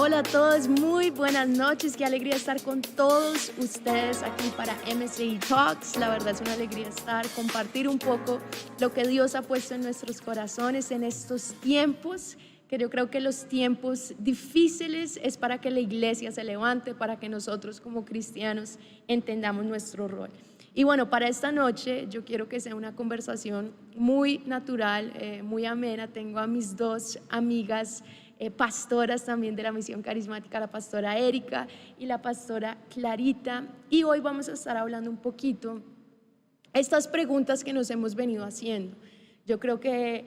Hola a todos, muy buenas noches, qué alegría estar con todos ustedes aquí para MSI Talks. La verdad es una alegría compartir un poco lo que Dios ha puesto en nuestros corazones en estos tiempos, que yo creo que los tiempos difíciles es para que la iglesia se levante, para que nosotros como cristianos entendamos nuestro rol. Y bueno, para esta noche yo quiero que sea una conversación muy natural, muy amena. Tengo a mis dos amigas pastoras también de la Misión Carismática, la pastora Erika y la pastora Clarita, y hoy vamos a estar hablando un poquito estas preguntas que nos hemos venido haciendo. Yo creo que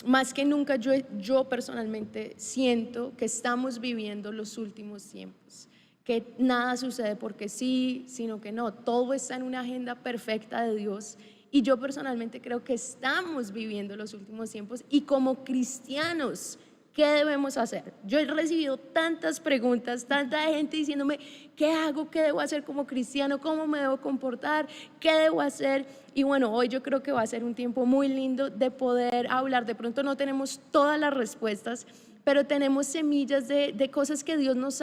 más que nunca yo personalmente siento que estamos viviendo los últimos tiempos, que nada sucede porque sí, sino que no, todo está en una agenda perfecta de Dios. Y yo personalmente creo que estamos viviendo los últimos tiempos, y como cristianos, ¿qué debemos hacer? Yo he recibido tantas preguntas, tanta gente diciéndome, ¿qué hago? ¿Qué debo hacer como cristiano? ¿Cómo me debo comportar? ¿Qué debo hacer? Y bueno, hoy yo creo que va a ser un tiempo muy lindo de poder hablar. De pronto no tenemos todas las respuestas, pero tenemos semillas de cosas que Dios nos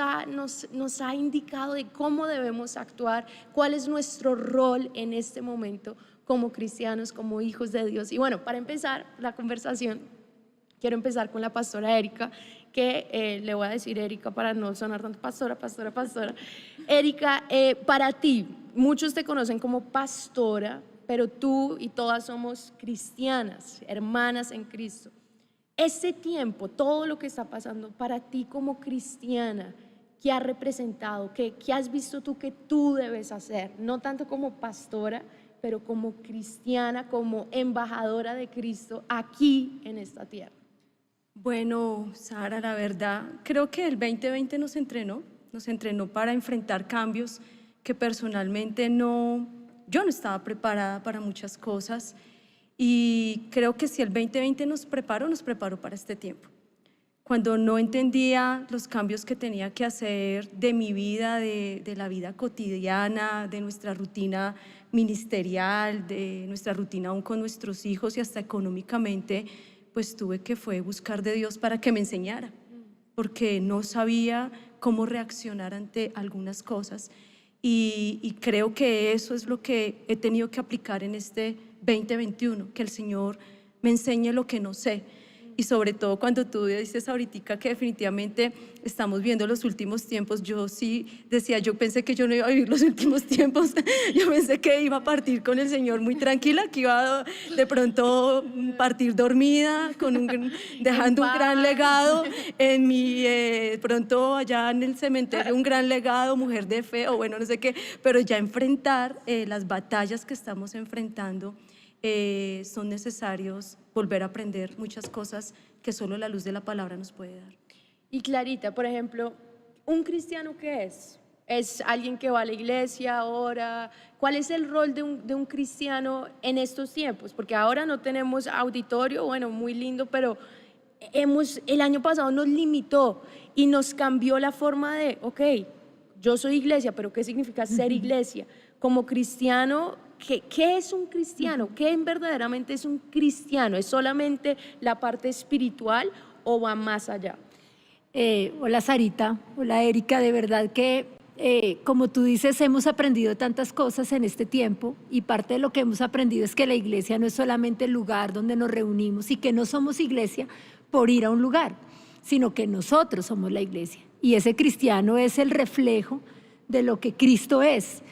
ha indicado de cómo debemos actuar, cuál es nuestro rol en este momento como cristianos, como hijos de Dios. Y bueno, para empezar la conversación, quiero empezar con la pastora Erika, que le voy a decir Erika para no sonar tanto pastora. Erika, para ti, muchos te conocen como pastora, pero tú y todas somos cristianas, hermanas en Cristo. Este tiempo, todo lo que está pasando para ti como cristiana, ¿qué ha representado? ¿Qué has visto tú que tú debes hacer? No tanto como pastora, pero como cristiana, como embajadora de Cristo aquí en esta tierra. Bueno, Sara, la verdad, creo que el 2020 nos entrenó para enfrentar cambios que personalmente yo no estaba preparada para muchas cosas, y creo que si el 2020 nos preparó para este tiempo. Cuando no entendía los cambios que tenía que hacer de mi vida, de la vida cotidiana, de nuestra rutina ministerial, de nuestra rutina aún con nuestros hijos y hasta económicamente, pues tuve que buscar de Dios para que me enseñara, porque no sabía cómo reaccionar ante algunas cosas, y creo que eso es lo que he tenido que aplicar en este 2021, que el Señor me enseñe lo que no sé. Y sobre todo cuando tú dices ahorita que definitivamente estamos viendo los últimos tiempos, yo sí decía, yo pensé que yo no iba a vivir los últimos tiempos. Yo pensé que iba a partir con el Señor muy tranquila, que iba de pronto partir dormida, dejando un gran legado en mi, pronto allá en el cementerio, un gran legado, mujer de fe, o bueno, no sé qué, pero ya enfrentar las batallas que estamos enfrentando. Son necesarios volver a aprender muchas cosas que solo la luz de la palabra nos puede dar. Y Clarita, por ejemplo, ¿un cristiano qué es? ¿Es alguien que va a la iglesia, ora? ¿Cuál es el rol de un cristiano en estos tiempos? Porque ahora no tenemos auditorio, bueno, muy lindo, pero el año pasado nos limitó y nos cambió la forma de, ok, yo soy iglesia, pero ¿qué significa ser iglesia? Como cristiano, ¿qué es un cristiano? ¿Qué verdaderamente es un cristiano? ¿Es solamente la parte espiritual o va más allá? Hola Sarita, hola Erika, de verdad que como tú dices, hemos aprendido tantas cosas en este tiempo, y parte de lo que hemos aprendido es que la iglesia no es solamente el lugar donde nos reunimos, y que no somos iglesia por ir a un lugar, sino que nosotros somos la iglesia, y ese cristiano es el reflejo de lo que Cristo es.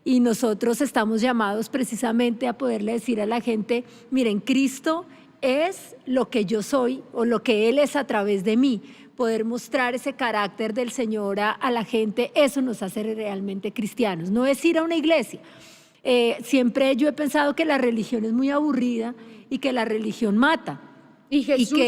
Y nosotros estamos llamados precisamente a poderle decir a la gente, miren, Cristo es lo que yo soy, o lo que Él es a través de mí. Poder mostrar ese carácter del Señor a la gente, eso nos hace realmente cristianos. No es ir a una iglesia. Siempre yo he pensado que la religión es muy aburrida y que la religión mata. Y Jesús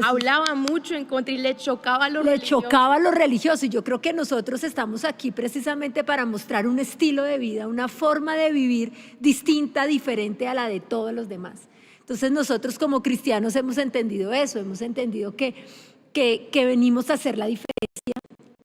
hablaba mucho en contra y le chocaba a los religiosos. Le chocaba a los religiosos, y yo creo que nosotros estamos aquí precisamente para mostrar un estilo de vida, una forma de vivir distinta, diferente a la de todos los demás. Entonces nosotros como cristianos hemos entendido eso, hemos entendido que venimos a hacer la diferencia,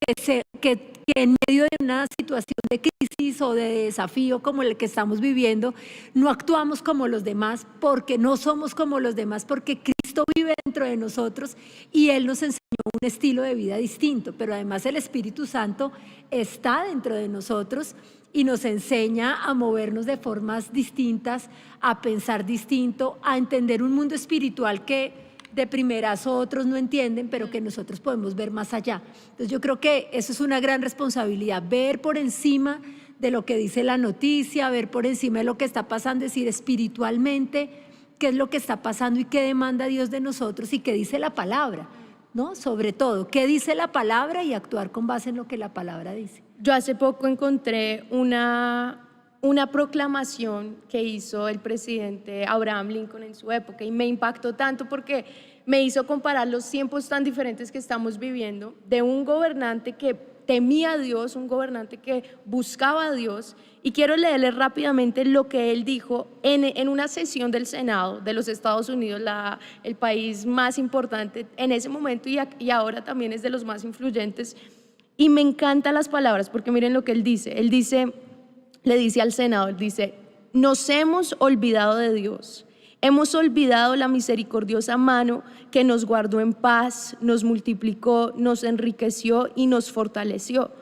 que que en medio de una situación de crisis o de desafío como el que estamos viviendo, no actuamos como los demás, porque no somos como los demás, porque Cristo vive dentro de nosotros y Él nos enseñó un estilo de vida distinto, pero además el Espíritu Santo está dentro de nosotros y nos enseña a movernos de formas distintas, a pensar distinto, a entender un mundo espiritual que de primerazo otros no entienden, pero que nosotros podemos ver más allá. Entonces yo creo que eso es una gran responsabilidad, ver por encima de lo que dice la noticia, ver por encima de lo que está pasando, decir espiritualmente qué es lo que está pasando y qué demanda Dios de nosotros y qué dice la palabra, ¿no? Sobre todo, qué dice la palabra y actuar con base en lo que la palabra dice. Yo hace poco encontré una proclamación que hizo el presidente Abraham Lincoln en su época y me impactó tanto porque me hizo comparar los tiempos tan diferentes que estamos viviendo, de un gobernante que temía a Dios, un gobernante que buscaba a Dios. Y quiero leerles rápidamente lo que él dijo en una sesión del Senado de los Estados Unidos, el país más importante en ese momento y ahora también es de los más influyentes. Y me encantan las palabras porque miren lo que él dice. Él dice, le dice al Senado, él dice: nos hemos olvidado de Dios, hemos olvidado la misericordiosa mano que nos guardó en paz, nos multiplicó, nos enriqueció y nos fortaleció.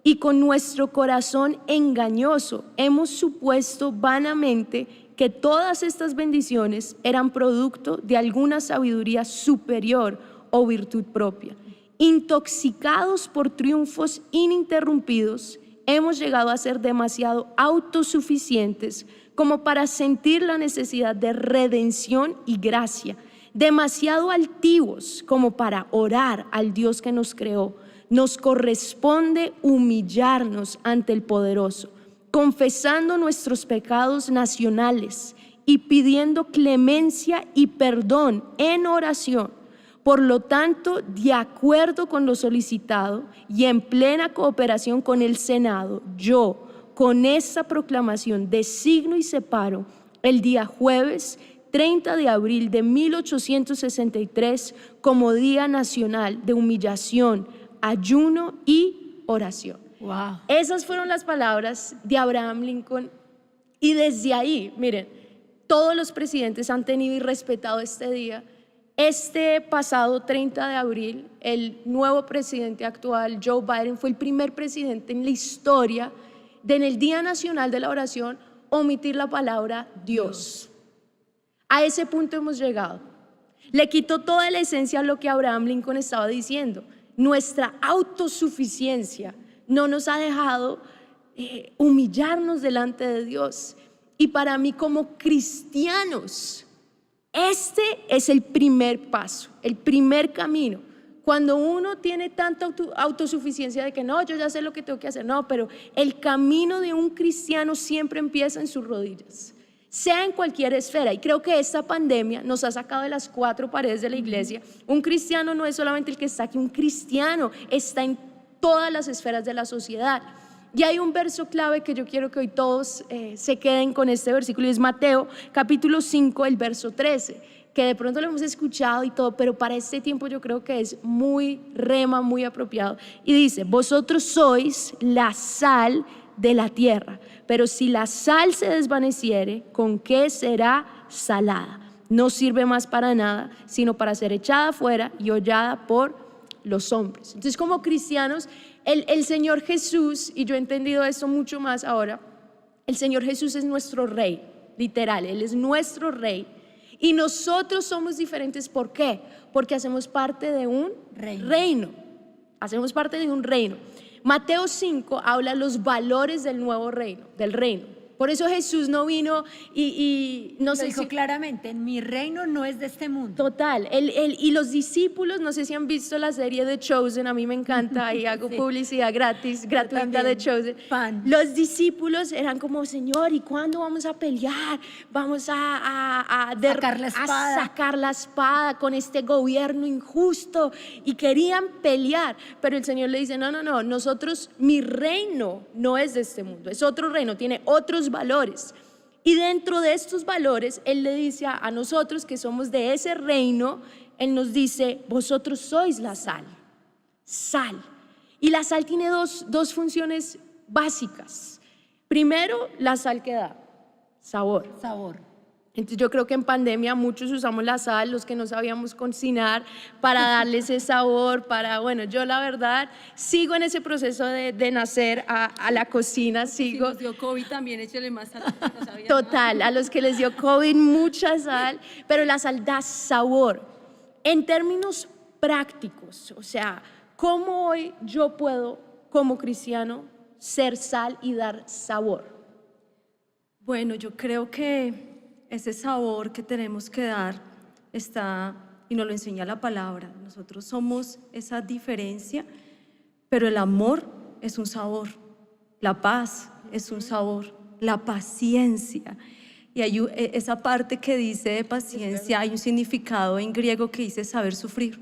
Y con nuestro corazón engañoso hemos supuesto vanamente que todas estas bendiciones eran producto de alguna sabiduría superior o virtud propia. Intoxicados por triunfos ininterrumpidos, hemos llegado a ser demasiado autosuficientes como para sentir la necesidad de redención y gracia, demasiado altivos como para orar al Dios que nos creó. Nos corresponde humillarnos ante el Poderoso, confesando nuestros pecados nacionales y pidiendo clemencia y perdón en oración. Por lo tanto, de acuerdo con lo solicitado y en plena cooperación con el Senado, yo, con esta proclamación, designo y separo el día jueves 30 de abril de 1863 como Día Nacional de Humillación, Ayuno y Oración. Wow. Esas fueron las palabras de Abraham Lincoln y desde ahí, miren, todos los presidentes han tenido y respetado este día. Este pasado 30 de abril, el nuevo presidente actual, Joe Biden, fue el primer presidente en la historia de en el Día Nacional de la Oración omitir la palabra Dios. A ese punto hemos llegado. Le quitó toda la esencia a lo que Abraham Lincoln estaba diciendo. Nuestra autosuficiencia no nos ha dejado humillarnos delante de Dios. Y para mí como cristianos, este es el primer paso, el primer camino. Cuando uno tiene tanta autosuficiencia de que no, yo ya sé lo que tengo que hacer, no, pero el camino de un cristiano siempre empieza en sus rodillas, sea en cualquier esfera. Y creo que esta pandemia nos ha sacado de las cuatro paredes de la iglesia. Un cristiano no es solamente el que está aquí, un cristiano está en todas las esferas de la sociedad. Y hay un verso clave que yo quiero que hoy todos se queden con este versículo, y es Mateo capítulo 5, el verso 13, que de pronto lo hemos escuchado y todo, pero para este tiempo yo creo que es muy rema, muy apropiado. Y dice: vosotros sois la sal de la tierra, pero si la sal se desvaneciere, ¿con qué será salada? No sirve más para nada, sino para ser echada fuera y hollada por los hombres. Entonces, como cristianos, el Señor Jesús, y yo he entendido esto mucho más ahora, el Señor Jesús es nuestro Rey, literal, Él es nuestro Rey. Y nosotros somos diferentes, ¿por qué? Porque hacemos parte de un reino. Hacemos parte de un reino. Mateo 5 habla de los valores del nuevo reino, del reino. Por eso Jesús no vino y no sé dijo si claramente: en mi reino no es de este mundo. Total, y los discípulos, no sé si han visto la serie de Chosen, a mí me encanta y hago sí. Publicidad gratuita de Chosen. Fan. Los discípulos eran como: Señor, ¿y cuándo vamos a pelear? Vamos a sacar la espada con este gobierno injusto. Y querían pelear, pero el Señor le dice: no, nosotros, mi reino no es de este mundo, es otro reino, tiene otros valores. Y dentro de estos valores, Él le dice a nosotros que somos de ese reino, Él nos dice: vosotros sois la sal. Y la sal tiene dos funciones básicas. Primero, la sal que da sabor. Entonces yo creo que en pandemia muchos usamos la sal, los que no sabíamos cocinar, para darle ese sabor, bueno, yo la verdad sigo en ese proceso de nacer a la cocina, sigo. Si nos dio COVID también, échale más sal. No sabía Total, a los que les dio COVID mucha sal, pero la sal da sabor. En términos prácticos, o sea, ¿cómo hoy yo puedo como cristiano ser sal y dar sabor? Bueno, yo creo que ese sabor que tenemos que dar está, y nos lo enseña la palabra. Nosotros somos esa diferencia, pero el amor es un sabor, la paz es un sabor, la paciencia. Y hay esa parte que dice de paciencia, hay un significado en griego que dice saber sufrir.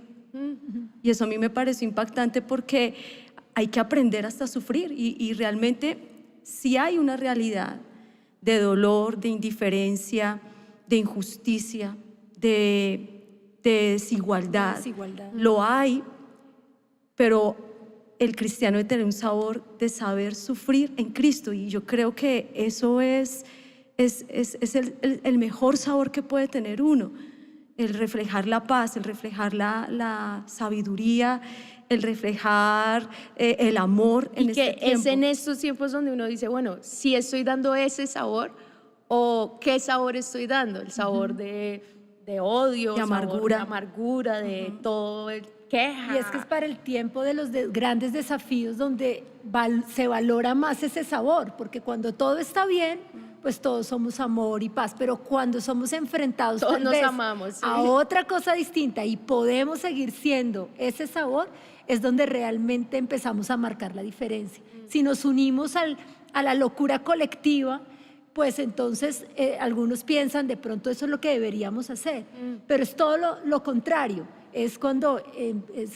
Y eso a mí me pareció impactante porque hay que aprender hasta a sufrir y realmente si hay una realidad de dolor, de indiferencia, de injusticia, de desigualdad. Lo hay, pero el cristiano debe tener un sabor de saber sufrir en Cristo y yo creo que eso es el mejor sabor que puede tener uno, el reflejar la paz, el reflejar la sabiduría, el reflejar el amor en este tiempo. Y que es en estos tiempos donde uno dice, bueno, si estoy dando ese sabor o qué sabor estoy dando, el sabor de odio, de amargura, de todo, queja. Y es que es para el tiempo de los grandes desafíos donde se valora más ese sabor, porque cuando todo está bien, pues todos somos amor y paz, pero cuando somos enfrentados todos tal nos vez amamos, sí, a otra cosa distinta y podemos seguir siendo ese sabor, es donde realmente empezamos a marcar la diferencia. Si nos unimos a la locura colectiva, pues entonces algunos piensan de pronto eso es lo que deberíamos hacer, pero es todo lo contrario. Es cuando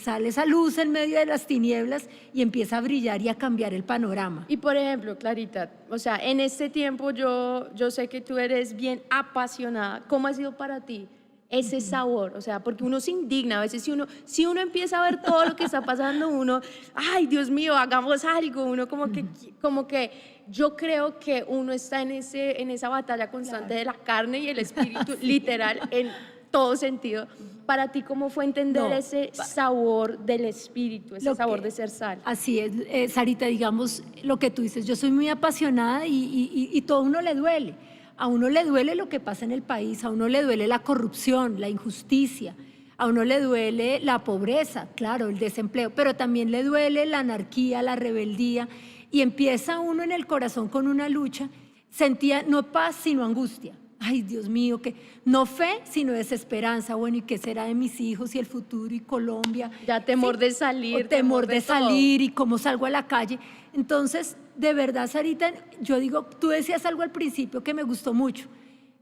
sale esa luz en medio de las tinieblas y empieza a brillar y a cambiar el panorama. Y por ejemplo, Clarita, o sea, en este tiempo yo sé que tú eres bien apasionada. ¿Cómo ha sido para ti ese sabor? O sea, porque uno se indigna a veces si uno empieza a ver todo lo que está pasando, uno, ay, Dios mío, hagamos algo. Uno como que yo creo que uno está en esa batalla constante de la carne y el espíritu, literal, en todo sentido. Para ti, ¿cómo fue entender ese sabor del espíritu, ese sabor de ser sal? Así es, Sarita, digamos lo que tú dices, yo soy muy apasionada y todo a uno le duele. A uno le duele lo que pasa en el país, a uno le duele la corrupción, la injusticia, a uno le duele la pobreza, claro, el desempleo, pero también le duele la anarquía, la rebeldía, y empieza uno en el corazón con una lucha, sentía no paz sino angustia. Ay, Dios mío, que no fe, sino desesperanza. Bueno, ¿y qué será de mis hijos y el futuro y Colombia? Ya temor de salir. O temor de salir y cómo salgo a la calle. Entonces, de verdad, Sarita, yo digo, tú decías algo al principio que me gustó mucho.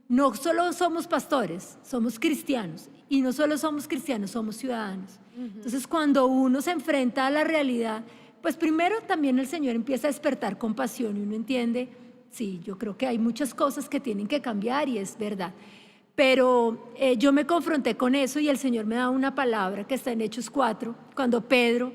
No solo somos pastores, somos cristianos. Y no solo somos cristianos, somos ciudadanos. Entonces, cuando uno se enfrenta a la realidad, pues primero también el Señor empieza a despertar compasión y uno entiende. Sí, yo creo que hay muchas cosas que tienen que cambiar y es verdad. Pero yo me confronté con eso y el Señor me da una palabra que está en Hechos 4, cuando Pedro,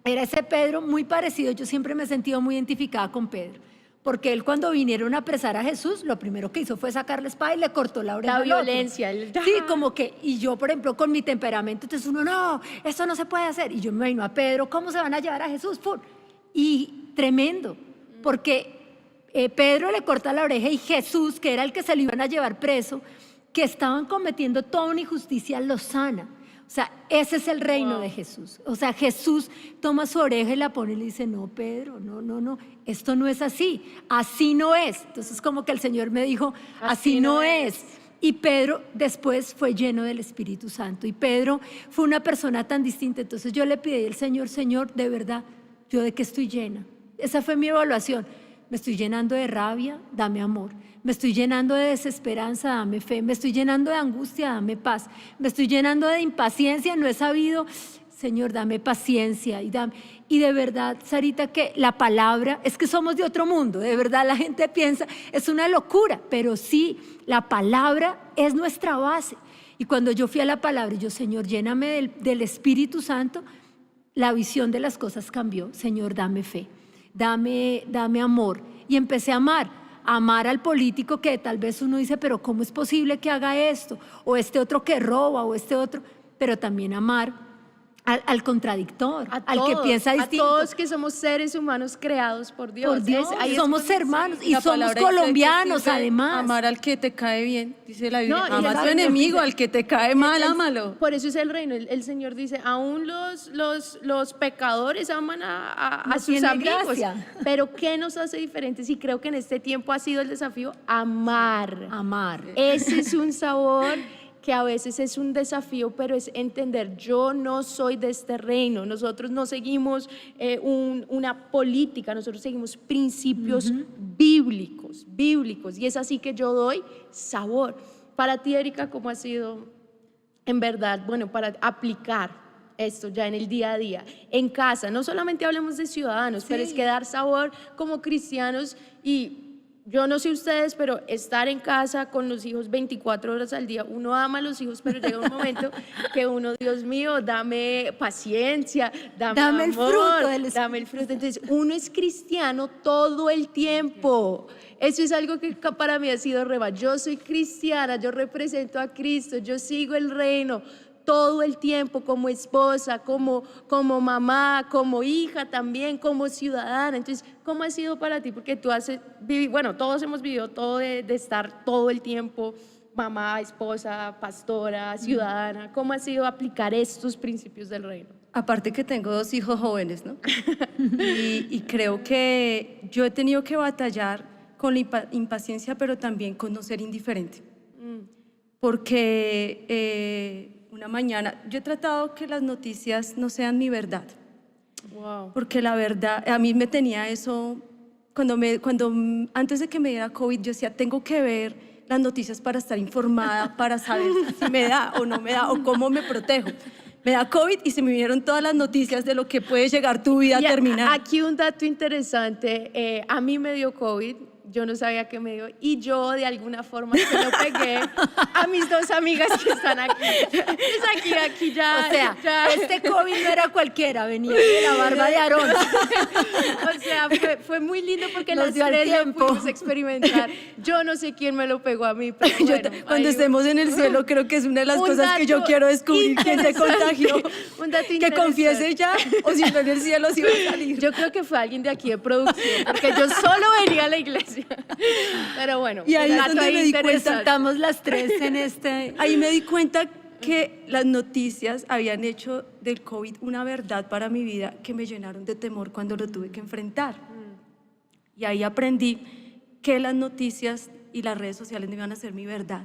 era ese Pedro muy parecido, yo siempre me he sentido muy identificada con Pedro, porque él cuando vinieron a apresar a Jesús, lo primero que hizo fue sacar la espada y le cortó la oreja. La violencia. Sí, como que, y yo por ejemplo con mi temperamento, entonces uno, no, eso no se puede hacer. Y yo me imagino a Pedro, ¿cómo se van a llevar a Jesús? Y tremendo, porque Pedro le corta la oreja y Jesús, que era el que se lo iban a llevar preso, que estaban cometiendo toda una injusticia, lo sana. O sea, ese es el reino de Jesús. O sea, Jesús toma su oreja y la pone y le dice, no, Pedro, no, esto no es así, así no es. Entonces como que el Señor me dijo, así no es. Y Pedro después fue lleno del Espíritu Santo y Pedro fue una persona tan distinta. Entonces yo le pedí al Señor, Señor, de verdad, ¿yo de qué estoy llena? Esa fue mi evaluación. Me estoy llenando de rabia, dame amor. Me estoy llenando de desesperanza, dame fe. Me estoy llenando de angustia, dame paz. Me estoy llenando de impaciencia, no he sabido. Señor, dame paciencia. Y de verdad, Sarita, que la palabra, es que somos de otro mundo. De verdad, la gente piensa, es una locura. Pero sí, la palabra es nuestra base. Y cuando yo fui a la palabra, y yo, Señor, lléname del Espíritu Santo, la visión de las cosas cambió. Señor, dame fe, dame amor. Y empecé a amar al político que tal vez uno dice, pero ¿cómo es posible que haga esto? O este otro que roba, o este otro, pero también amar al contradictor, al que piensa distinto. A todos que somos seres humanos creados por Dios. Por Dios, ahí somos hermanos y La somos palabra dice colombianos que además. amar al que te cae bien, dice la Biblia. No, y Ama a tu el- enemigo, al que te cae mal, ámalo. Por eso es el reino. El Señor dice, aún los pecadores aman a No sus tiene amigos. gracia. Pero ¿qué nos hace diferentes? Y creo que en este tiempo ha sido el desafío amar. Amar. Ese es un sabor que a veces es un desafío, pero es entender, yo no soy de este reino, nosotros no seguimos una política, nosotros seguimos principios bíblicos, y es así que yo doy sabor. Para ti, Erika, ¿cómo ha sido en verdad, bueno, para aplicar esto ya en el día a día, en casa? No solamente hablemos de ciudadanos, pero es que dar sabor como cristianos. Y yo no sé ustedes, pero estar en casa con los hijos 24 horas al día, uno ama a los hijos, pero llega un momento que uno, Dios mío, dame paciencia, dame el amor, fruto del Espíritu. dame el fruto. Entonces, uno es cristiano todo el tiempo. Eso es algo que para mí ha sido rema. Yo soy cristiana, yo represento a Cristo, yo sigo el reino todo el tiempo, como esposa, como mamá, como hija también, como ciudadana. Entonces, ¿cómo ha sido para ti? Porque tú has vivido, bueno, todos hemos vivido todo de estar todo el tiempo, mamá, esposa, pastora, ciudadana. ¿Cómo ha sido aplicar estos principios del reino? Aparte que tengo 2 hijos jóvenes, ¿no? y creo que yo he tenido que batallar con la impaciencia, pero también con no ser indiferente. Porque una mañana, yo he tratado que las noticias no sean mi verdad. Wow. Porque la verdad, a mí me tenía eso, antes de que me diera COVID, yo decía, tengo que ver las noticias para estar informada, para saber si me da o no me da, o cómo me protejo. Me da COVID y se me vinieron todas las noticias de lo que puede llegar tu vida a terminar. Aquí un dato interesante, a mí me dio COVID, yo no sabía que me dio, y yo de alguna forma se lo pegué a mis 2 amigas que están aquí. Entonces aquí ya. O sea, ya. este COVID no era cualquiera, venía de la barba de Aarón. O sea, fue muy lindo porque Nos las dio el 3 lo tiempo. pudimos experimentar. Yo no sé quién me lo pegó a mí, pero bueno, Cuando ahí- estemos en el cielo, creo que es una de las Un cosas que yo dato quiero descubrir quién se contagió. Un dato Que interesante. confiese ya, o si no en el cielo sí va a salir. Yo creo que fue alguien de aquí de producción, porque yo solo venía a la iglesia. Pero bueno, Y ahí un es dato donde me di cuenta, interesante. Estamos las 3 en este. Ahí me di cuenta que las noticias habían hecho del COVID una verdad para mi vida que me llenaron de temor cuando lo tuve que enfrentar. Y ahí aprendí que las noticias y las redes sociales no iban a ser mi verdad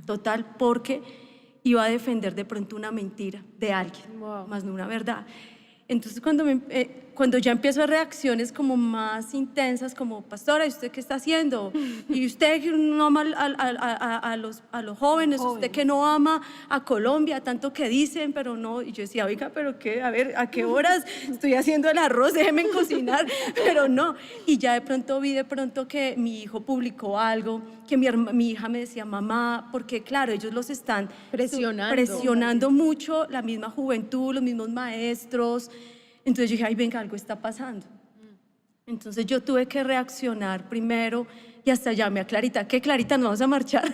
total, porque iba a defender de pronto una mentira de alguien, Wow. más no una verdad. Entonces cuando ya empiezo a reacciones como más intensas, como pastora, ¿y usted qué está haciendo? ¿Y usted que no ama a los jóvenes? ¿Usted que no ama a Colombia? Tanto que dicen, pero no. Y yo decía, oiga, ¿pero qué? A ver, ¿a qué horas estoy haciendo el arroz? Déjeme cocinar. Pero no. Y ya de pronto vi que mi hijo publicó algo, que mi hija me decía, mamá, porque claro, ellos los están presionando mucho, la misma juventud, los mismos maestros. Entonces yo dije, ay, venga, algo está pasando. Entonces yo tuve que reaccionar primero y hasta llamé a Clarita. ¿Qué, Clarita, no vamos a marchar?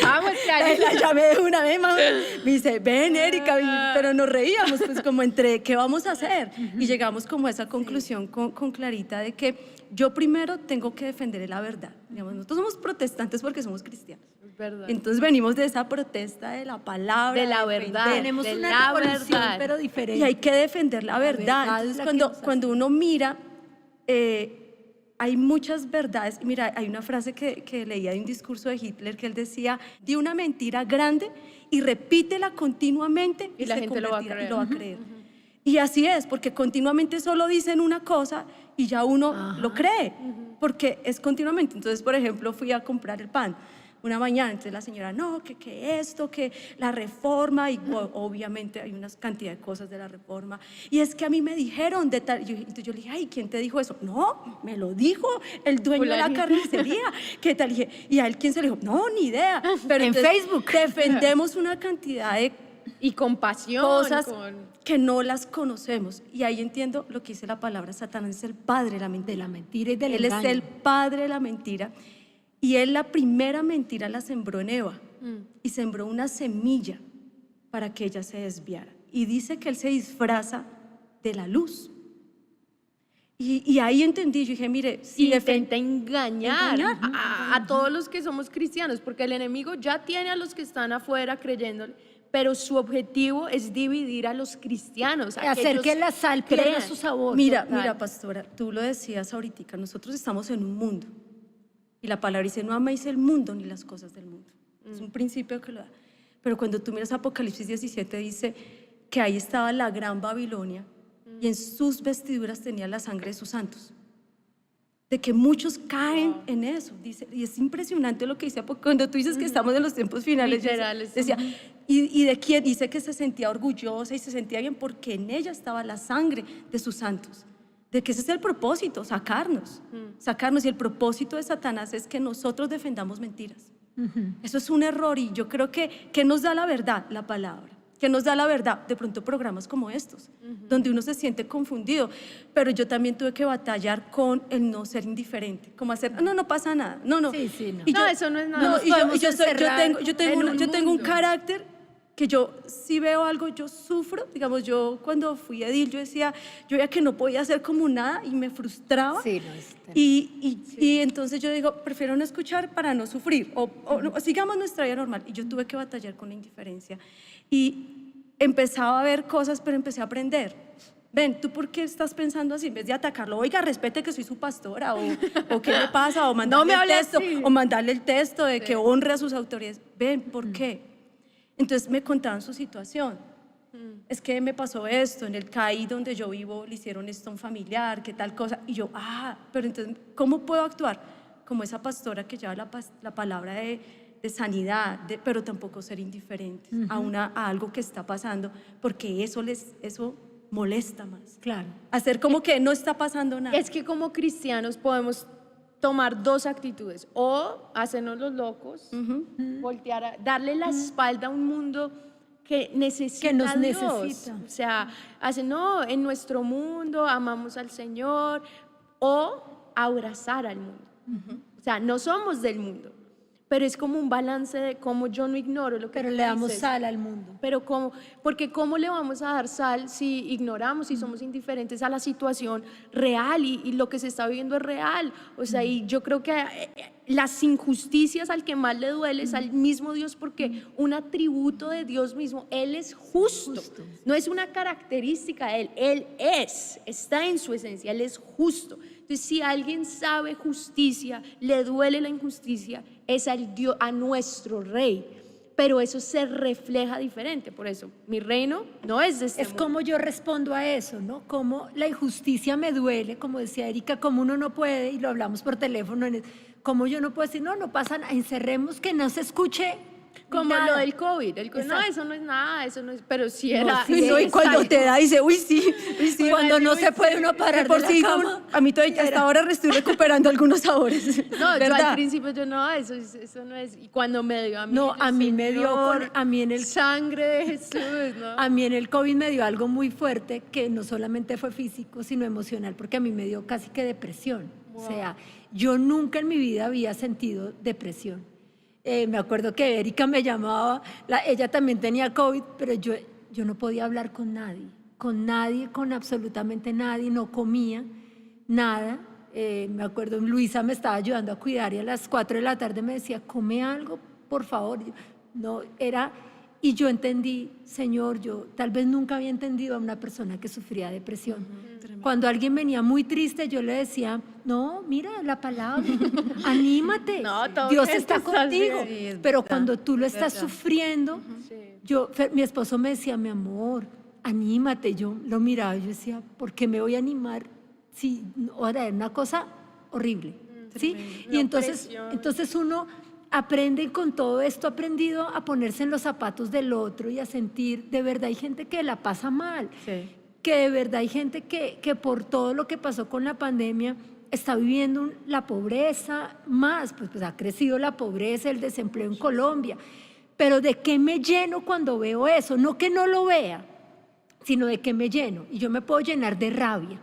Vamos, Clarita. La llamé de una vez, mamá. Me dice, ven, Erika, pero nos reíamos, pues como entre, ¿qué vamos a hacer? Y llegamos como a esa conclusión con Clarita de que yo primero tengo que defender la verdad. Digamos, nosotros somos protestantes porque somos cristianos. Verdad. Entonces venimos de esa protesta de la palabra, De la defender. verdad. Tenemos de una la revolución, verdad. pero diferente. Y hay que defender la verdad. verdad es Entonces, la que nos cuando uno mira, hay muchas verdades. Mira, hay una frase que leía de un discurso de Hitler que él decía, di una mentira grande y repítela continuamente Y la se gente lo va a convertirá y creer. lo va a creer. Y así es, porque continuamente solo dicen una cosa y ya uno lo cree, porque es continuamente. Entonces, por ejemplo, fui a comprar el pan una mañana, entonces la señora, no, que esto, que la reforma, y obviamente hay una cantidad de cosas de la reforma, y es que a mí me dijeron de tal, entonces yo le dije, ay, ¿quién te dijo eso? No, me lo dijo el dueño de la carnicería, ¿qué tal? Y a él, ¿quién se le dijo? No, ni idea. Pero En entonces Facebook. defendemos una cantidad Y compasión. cosas que no las conocemos. Y ahí entiendo lo que dice la palabra: Satanás es el padre de la De mentira. la mentira y del Él engaño. es el padre de la mentira. Y él la primera mentira la sembró en Eva. Y sembró una semilla para que ella se desviara. Y dice que él se disfraza de la luz. Y ahí entendí, yo dije, mire, si Intenta engañar Engañar. a todos los que somos cristianos, porque el enemigo ya tiene a los que están afuera creyéndole, pero su objetivo es dividir a los cristianos. a Hacer que la sal pierda crean. su sabor. Mira, Total. mira, pastora, tú lo decías ahorita, nosotros estamos en un mundo. Y la palabra dice: no améis el mundo ni las cosas del mundo. Es un principio que lo da. Pero cuando tú miras Apocalipsis 17, dice que ahí estaba la gran Babilonia y en sus vestiduras tenía la sangre de sus santos. De que muchos caen en eso. Dice, y es impresionante lo que dice, porque cuando tú dices que estamos en los tiempos finales, Literales. decía, y de quién dice que se sentía orgullosa y se sentía bien porque en ella estaba la sangre de sus santos. De que ese es el propósito, sacarnos. Y el propósito de Satanás es que nosotros defendamos mentiras. Eso es un error, y yo creo que nos da la verdad, la palabra. Que nos da la verdad, de pronto programas como estos, donde uno se siente confundido. Pero yo también tuve que batallar con el no ser indiferente, como hacer, no pasa nada, no. Sí, sí, no. Y No, eso no es nada. y podemos yo encerrar tengo en un un mundo. carácter que yo, si veo algo, yo sufro. Digamos, yo cuando fui edil, yo veía que no podía hacer como nada y me frustraba. Sí, no, es terrible. Y entonces yo digo, prefiero no escuchar para no sufrir, o sigamos nuestra vida normal. Y yo tuve que batallar con la indiferencia. Y empezaba a ver cosas, pero empecé a aprender. Ven, ¿tú por qué estás pensando así? En vez de atacarlo, oiga, respete que soy su pastora, o qué le pasa, o mandarle me hable el texto, así. o mandarle el texto de que honre a sus autoridades. Ven, ¿por qué? Entonces me contaban su situación. Es que me pasó esto, en el CAI donde yo vivo le hicieron esto a un familiar, qué tal cosa. Y yo, pero entonces, ¿cómo puedo actuar? Como esa pastora que lleva la palabra de sanidad, pero tampoco ser indiferentes a algo que está pasando, porque eso molesta más. Claro. Hacer como que no está pasando nada. Es que como cristianos podemos tomar dos actitudes: o hacernos los locos, voltear, darle la espalda a un mundo que necesita Que nos a Dios. necesita. O sea, en nuestro mundo amamos al Señor, o abrazar al mundo. O sea, no somos del mundo, pero es como un balance de cómo yo no ignoro lo que Pero tú le damos dices. sal al mundo. Pero porque ¿cómo le vamos a dar sal si ignoramos, si somos indiferentes a la situación real, y lo que se está viviendo es real? O sea, y yo creo que las injusticias al que más le duele es al mismo Dios, porque un atributo de Dios mismo, Él es justo. No es una característica de Él está en su esencia, Él es justo. Entonces, si alguien sabe justicia, le duele la injusticia, es a nuestro Rey. Pero eso se refleja diferente. Por eso, mi reino no es de este Es mundo. como yo respondo a eso, ¿no? Como la injusticia me duele, como decía Erika, como uno no puede, y lo hablamos por teléfono, como yo no puedo decir, no pasa nada, encerremos, que no se escuche Como nada. lo del COVID. No, Exacto. eso no es nada, eso no es. Pero sí era. sí, No, y cuando exacto. te da, dice, uy, sí. Cuando no se puede uno parar Por de sí, la cama. a mí todavía hasta ahora estoy recuperando algunos sabores. No, yo ¿verdad? al principio eso no es. Y cuando me dio a mí. No, yo, a mí me dio Señor, a mí en el sangre de Jesús, ¿no? A mí en el COVID me dio algo muy fuerte, que no solamente fue físico, sino emocional, porque a mí me dio casi que depresión. O sea, yo nunca en mi vida había sentido depresión. Me acuerdo que Erika me llamaba, ella también tenía COVID, pero yo no podía hablar con nadie, con absolutamente nadie, no comía nada. Me acuerdo, Luisa me estaba ayudando a cuidar, y a las 4 de la tarde me decía, come algo, por favor. Y yo entendí, Señor, yo tal vez nunca había entendido a una persona que sufría depresión. Cuando alguien venía muy triste, yo le decía, no, mira la palabra, anímate, No, todo Dios bien, está tú estás contigo. bien. Sí, es Pero verdad, cuando tú lo es estás verdad. sufriendo, mi esposo me decía, mi amor, anímate. Yo lo miraba y yo decía, ¿por qué me voy a animar? Sí, ahora es una cosa horrible, ¿sí? Y entonces uno aprende, con todo esto aprendido a ponerse en los zapatos del otro y a sentir, de verdad hay gente que la pasa mal, Sí. que de verdad hay gente que por todo lo que pasó con la pandemia está viviendo la pobreza más, pues ha crecido la pobreza, el desempleo en Colombia, pero ¿de qué me lleno cuando veo eso? No que no lo vea, sino de qué me lleno. Y yo me puedo llenar de rabia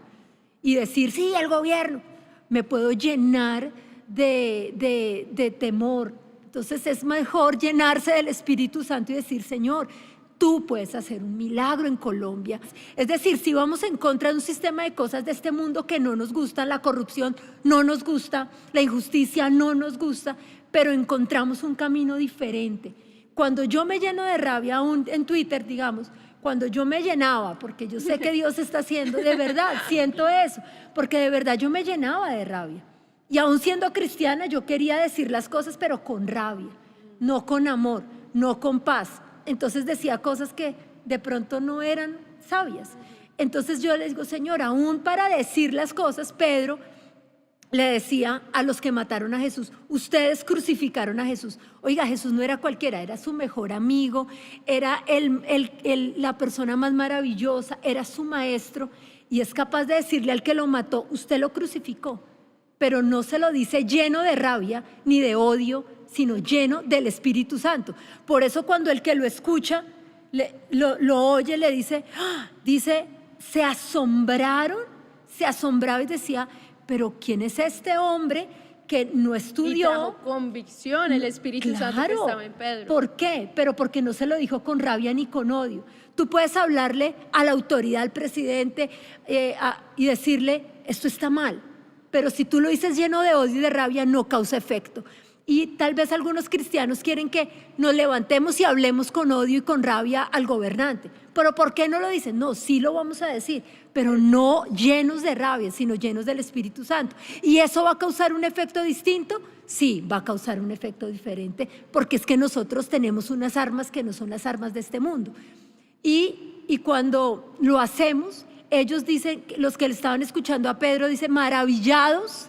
y decir, sí, el gobierno. Me puedo llenar de temor. Entonces es mejor llenarse del Espíritu Santo y decir, Señor, tú puedes hacer un milagro en Colombia. Es decir, si vamos en contra de un sistema de cosas de este mundo que no nos gustan, la corrupción no nos gusta, la injusticia no nos gusta, pero encontramos un camino diferente. Cuando yo me lleno de rabia, aún en Twitter, digamos, cuando yo me llenaba, porque yo sé que Dios está haciendo, de verdad, siento eso, porque de verdad yo me llenaba de rabia. Y aún siendo cristiana, yo quería decir las cosas, pero con rabia, no con amor, no con paz. Entonces decía cosas que de pronto no eran sabias. Entonces yo les digo, Señor, aún para decir las cosas, Pedro le decía a los que mataron a Jesús, ustedes crucificaron a Jesús. Oiga, Jesús no era cualquiera, era su mejor amigo, era la persona más maravillosa, era su maestro, y es capaz de decirle al que lo mató, usted lo crucificó, pero no se lo dice lleno de rabia ni de sino lleno del Espíritu Santo. Por eso cuando el que lo escucha, lo oye, le dice, se asombraba y decía, pero ¿quién es este hombre que no estudió? Y trajo convicción el Espíritu Santo que estaba en Pedro. ¿Por qué? Pero porque no se lo dijo con rabia ni con odio. Tú puedes hablarle a la autoridad, al presidente, y decirle, esto está mal. Pero si tú lo dices lleno de odio y de rabia, no causa efecto. Y tal vez algunos cristianos quieren que nos levantemos y hablemos con odio y con rabia al gobernante. ¿Pero por qué no lo dicen? No, sí lo vamos a decir, pero no llenos de rabia, sino llenos del Espíritu Santo. ¿Y eso va a causar un efecto distinto? Sí, va a causar un efecto diferente, porque es que nosotros tenemos unas armas que no son las armas de este mundo. Y cuando lo hacemos, ellos dicen, los que le estaban escuchando a Pedro, dicen maravillados.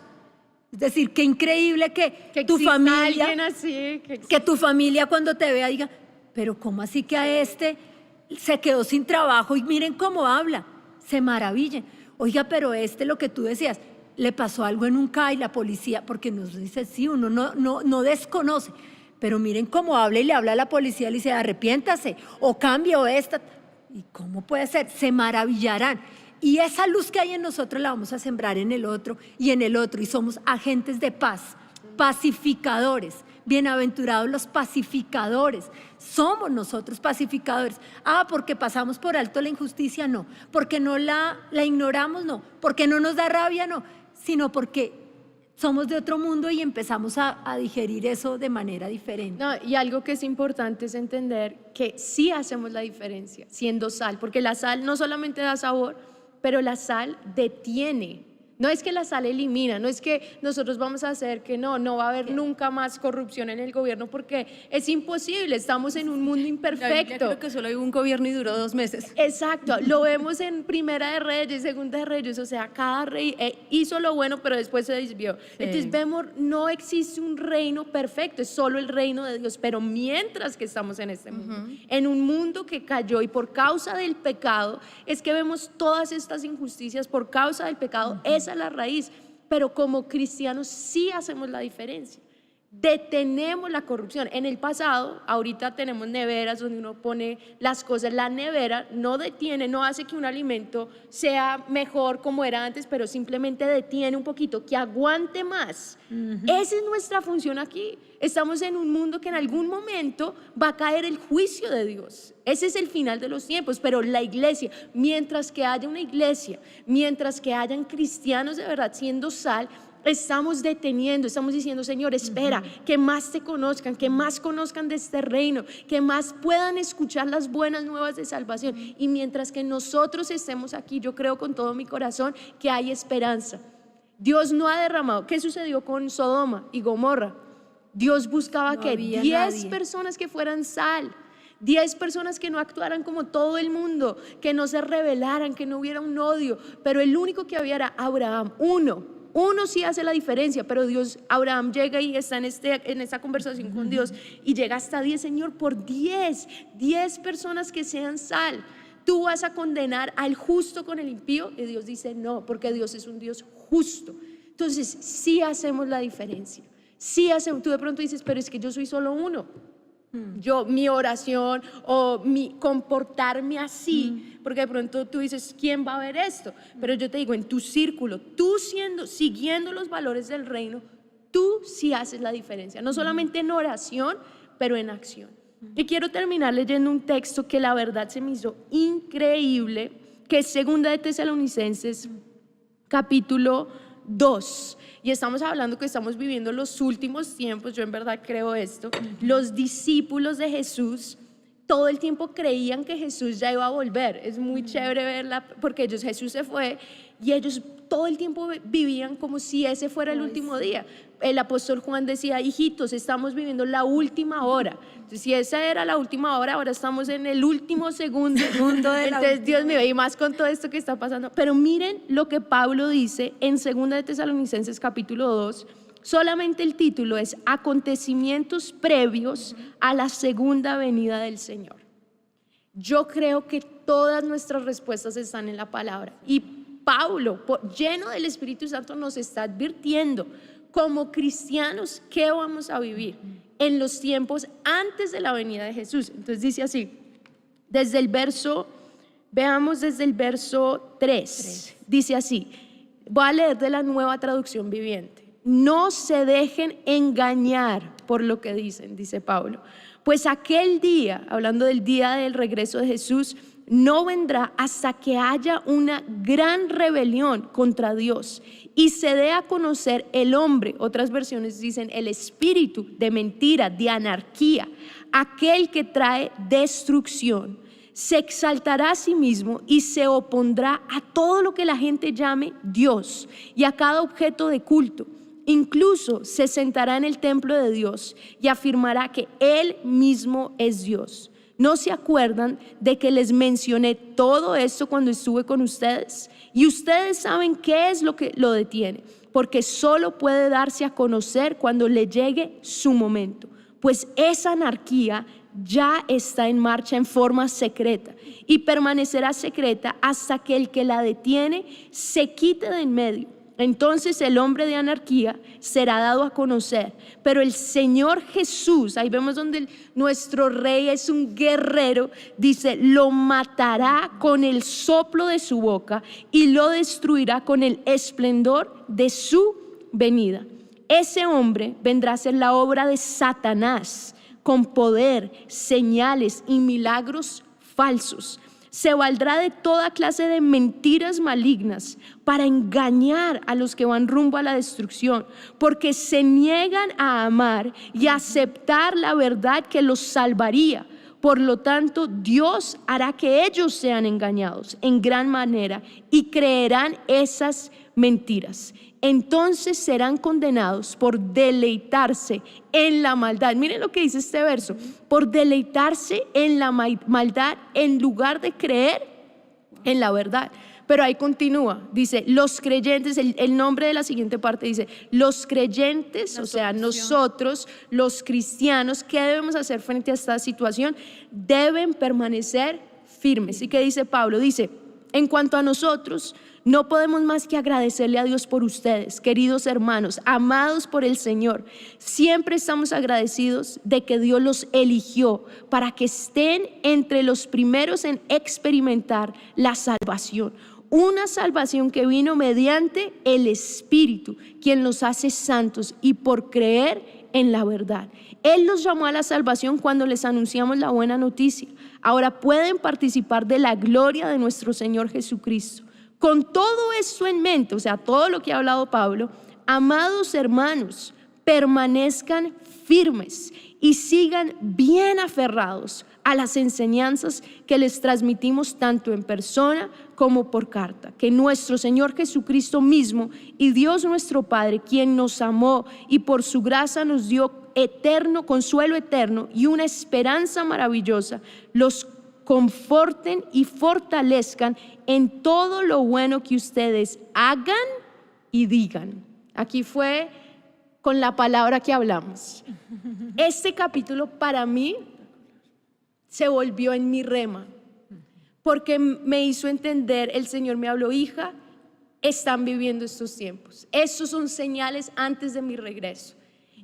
Es decir, qué increíble que tu familia, así, que tu familia cuando te vea diga, pero ¿cómo así que a este se quedó sin trabajo? Y miren cómo habla, se maravillen. Oiga, pero lo que tú decías, le pasó algo en un CAI, la policía, porque nos dice, sí, uno no desconoce, pero miren cómo habla y le habla a la policía, le dice, arrepiéntase, o cambie, o esta. ¿Y cómo puede ser? Se maravillarán. Y esa luz que hay en nosotros la vamos a sembrar en el otro y en el otro. Y somos agentes de paz, pacificadores. Bienaventurados los pacificadores. Somos nosotros pacificadores. Porque pasamos por alto la injusticia, no. Porque no la ignoramos, no. Porque no nos da rabia, no. Sino porque somos de otro mundo y empezamos a digerir eso de manera diferente. No, y algo que es importante es entender que sí hacemos la diferencia siendo sal. Porque la sal no solamente da sabor, pero la sal detiene. No es que la sal elimina, no es que nosotros vamos a hacer que no va a haber nunca más corrupción en el gobierno, porque es imposible, estamos en un mundo imperfecto. Creo que solo hay un gobierno y duró 2 meses. Exacto, lo vemos en Primera de Reyes, Segunda de Reyes, o sea, cada rey hizo lo bueno, pero después se desvió. Sí. Entonces vemos, no existe un reino perfecto, es solo el reino de Dios, pero mientras que estamos en este mundo, en un mundo que cayó y por causa del pecado, es que vemos todas estas injusticias por causa del pecado, esa es la raíz, pero como cristianos sí hacemos la diferencia. Detenemos la corrupción. En el pasado, ahorita tenemos neveras donde uno pone las cosas. La nevera no detiene, no hace que un alimento sea mejor como era antes, pero simplemente detiene un poquito, que aguante más. Esa es nuestra función aquí. Estamos en un mundo que en algún momento va a caer el juicio de Dios. Ese es el final de los tiempos, pero la iglesia, mientras que haya una iglesia, mientras que hayan cristianos de verdad siendo sal, estamos deteniendo, estamos diciendo, Señor, espera, que más te conozcan, que más conozcan de este reino, que más puedan escuchar las buenas nuevas de salvación. Y mientras que nosotros estemos aquí, yo creo con todo mi corazón que hay esperanza. Dios no ha derramado. ¿Qué sucedió con Sodoma y Gomorra? Dios buscaba que 10 personas que fueran sal, 10 personas que no actuaran como todo el mundo, que no se rebelaran, que no hubiera un odio, pero el único que había era Abraham, uno sí hace la diferencia, pero Abraham llega y está en esta conversación con Dios y llega hasta 10, Señor, por 10 personas que sean sal. ¿Tú vas a condenar al justo con el impío? Y Dios dice no, porque Dios es un Dios justo. Entonces sí hacemos la diferencia. Sí hacemos. Tú de pronto dices, pero es que yo soy solo uno. mi oración o mi comportarme así, porque de pronto tú dices, ¿quién va a ver esto? Pero yo te digo, en tu círculo, tú siguiendo los valores del reino, tú sí haces la diferencia, no solamente en oración, pero en acción. Y quiero terminar leyendo un texto que la verdad se me hizo increíble, que es 2 de Tesalonicenses, capítulo 2. Y estamos hablando que estamos viviendo los últimos tiempos, yo en verdad creo esto. Los discípulos de Jesús todo el tiempo creían que Jesús ya iba a volver. Es muy chévere verla, porque Jesús se fue y ellos todo el tiempo vivían como si ese fuera el último día. El apóstol Juan decía, hijitos, estamos viviendo la última hora. Entonces, si esa era la última hora, ahora estamos en el último segundo. Entonces, Dios mío, y más con todo esto que está pasando. Pero miren lo que Pablo dice en 2 de Tesalonicenses capítulo 2. Solamente el título es Acontecimientos previos a la segunda venida del Señor. Yo creo que todas nuestras respuestas están en la palabra. Y Pablo, lleno del Espíritu Santo, nos está advirtiendo como cristianos qué vamos a vivir en los tiempos antes de la venida de Jesús. Entonces dice así, veamos desde el verso 3. Dice así, voy a leer de la Nueva Traducción Viviente. No se dejen engañar por lo que dicen, dice Pablo, pues aquel día, hablando del día del regreso de Jesús, no vendrá hasta que haya una gran rebelión contra Dios y se dé a conocer el hombre, otras versiones dicen el espíritu de mentira, de anarquía, aquel que trae destrucción. Se exaltará a sí mismo y se opondrá a todo lo que la gente llame Dios y a cada objeto de culto. Incluso se sentará en el templo de Dios y afirmará que Él mismo es Dios. ¿No se acuerdan de que les mencioné todo esto cuando estuve con ustedes? Y ustedes saben qué es lo que lo detiene, porque solo puede darse a conocer cuando le llegue su momento. Pues esa anarquía ya está en marcha en forma secreta y permanecerá secreta hasta que el que la detiene se quite de en medio. Entonces el hombre de anarquía será dado a conocer, pero el Señor Jesús, ahí vemos donde nuestro rey es un guerrero, dice, lo matará con el soplo de su boca y lo destruirá con el esplendor de su venida. Ese hombre vendrá a ser la obra de Satanás con poder, señales y milagros falsos. Se valdrá de toda clase de mentiras malignas para engañar a los que van rumbo a la destrucción, porque se niegan a amar y a aceptar la verdad que los salvaría. Por lo tanto, Dios hará que ellos sean engañados en gran manera y creerán esas mentiras. Entonces serán condenados por deleitarse en la maldad. Miren lo que dice este verso, por deleitarse en la maldad en lugar de creer en la verdad. Pero ahí continúa, dice, los creyentes, el nombre de la siguiente parte dice, los creyentes, o sea, nosotros, los cristianos, ¿qué debemos hacer frente a esta situación? Deben permanecer firmes. ¿Y qué dice Pablo? Dice, en cuanto a nosotros, no podemos más que agradecerle a Dios por ustedes, queridos hermanos, amados por el Señor. Siempre estamos agradecidos de que Dios los eligió para que estén entre los primeros en experimentar la salvación. Una salvación que vino mediante el Espíritu, quien los hace santos y por creer en la verdad. Él los llamó a la salvación cuando les anunciamos la buena noticia. Ahora pueden participar de la gloria de nuestro Señor Jesucristo. Con todo esto en mente, o sea, todo lo que ha hablado Pablo, amados hermanos, permanezcan firmes y sigan bien aferrados a las enseñanzas que les transmitimos tanto en persona como por carta. Que nuestro Señor Jesucristo mismo y Dios nuestro Padre, quien nos amó y por su gracia nos dio eterno, consuelo eterno y una esperanza maravillosa, los conforten y fortalezcan en todo lo bueno que ustedes hagan y digan. Aquí fue con la palabra que hablamos. Este capítulo para mí se volvió en mi rema, porque me hizo entender, el Señor me habló, hija, están viviendo estos tiempos. Estos son señales antes de mi regreso.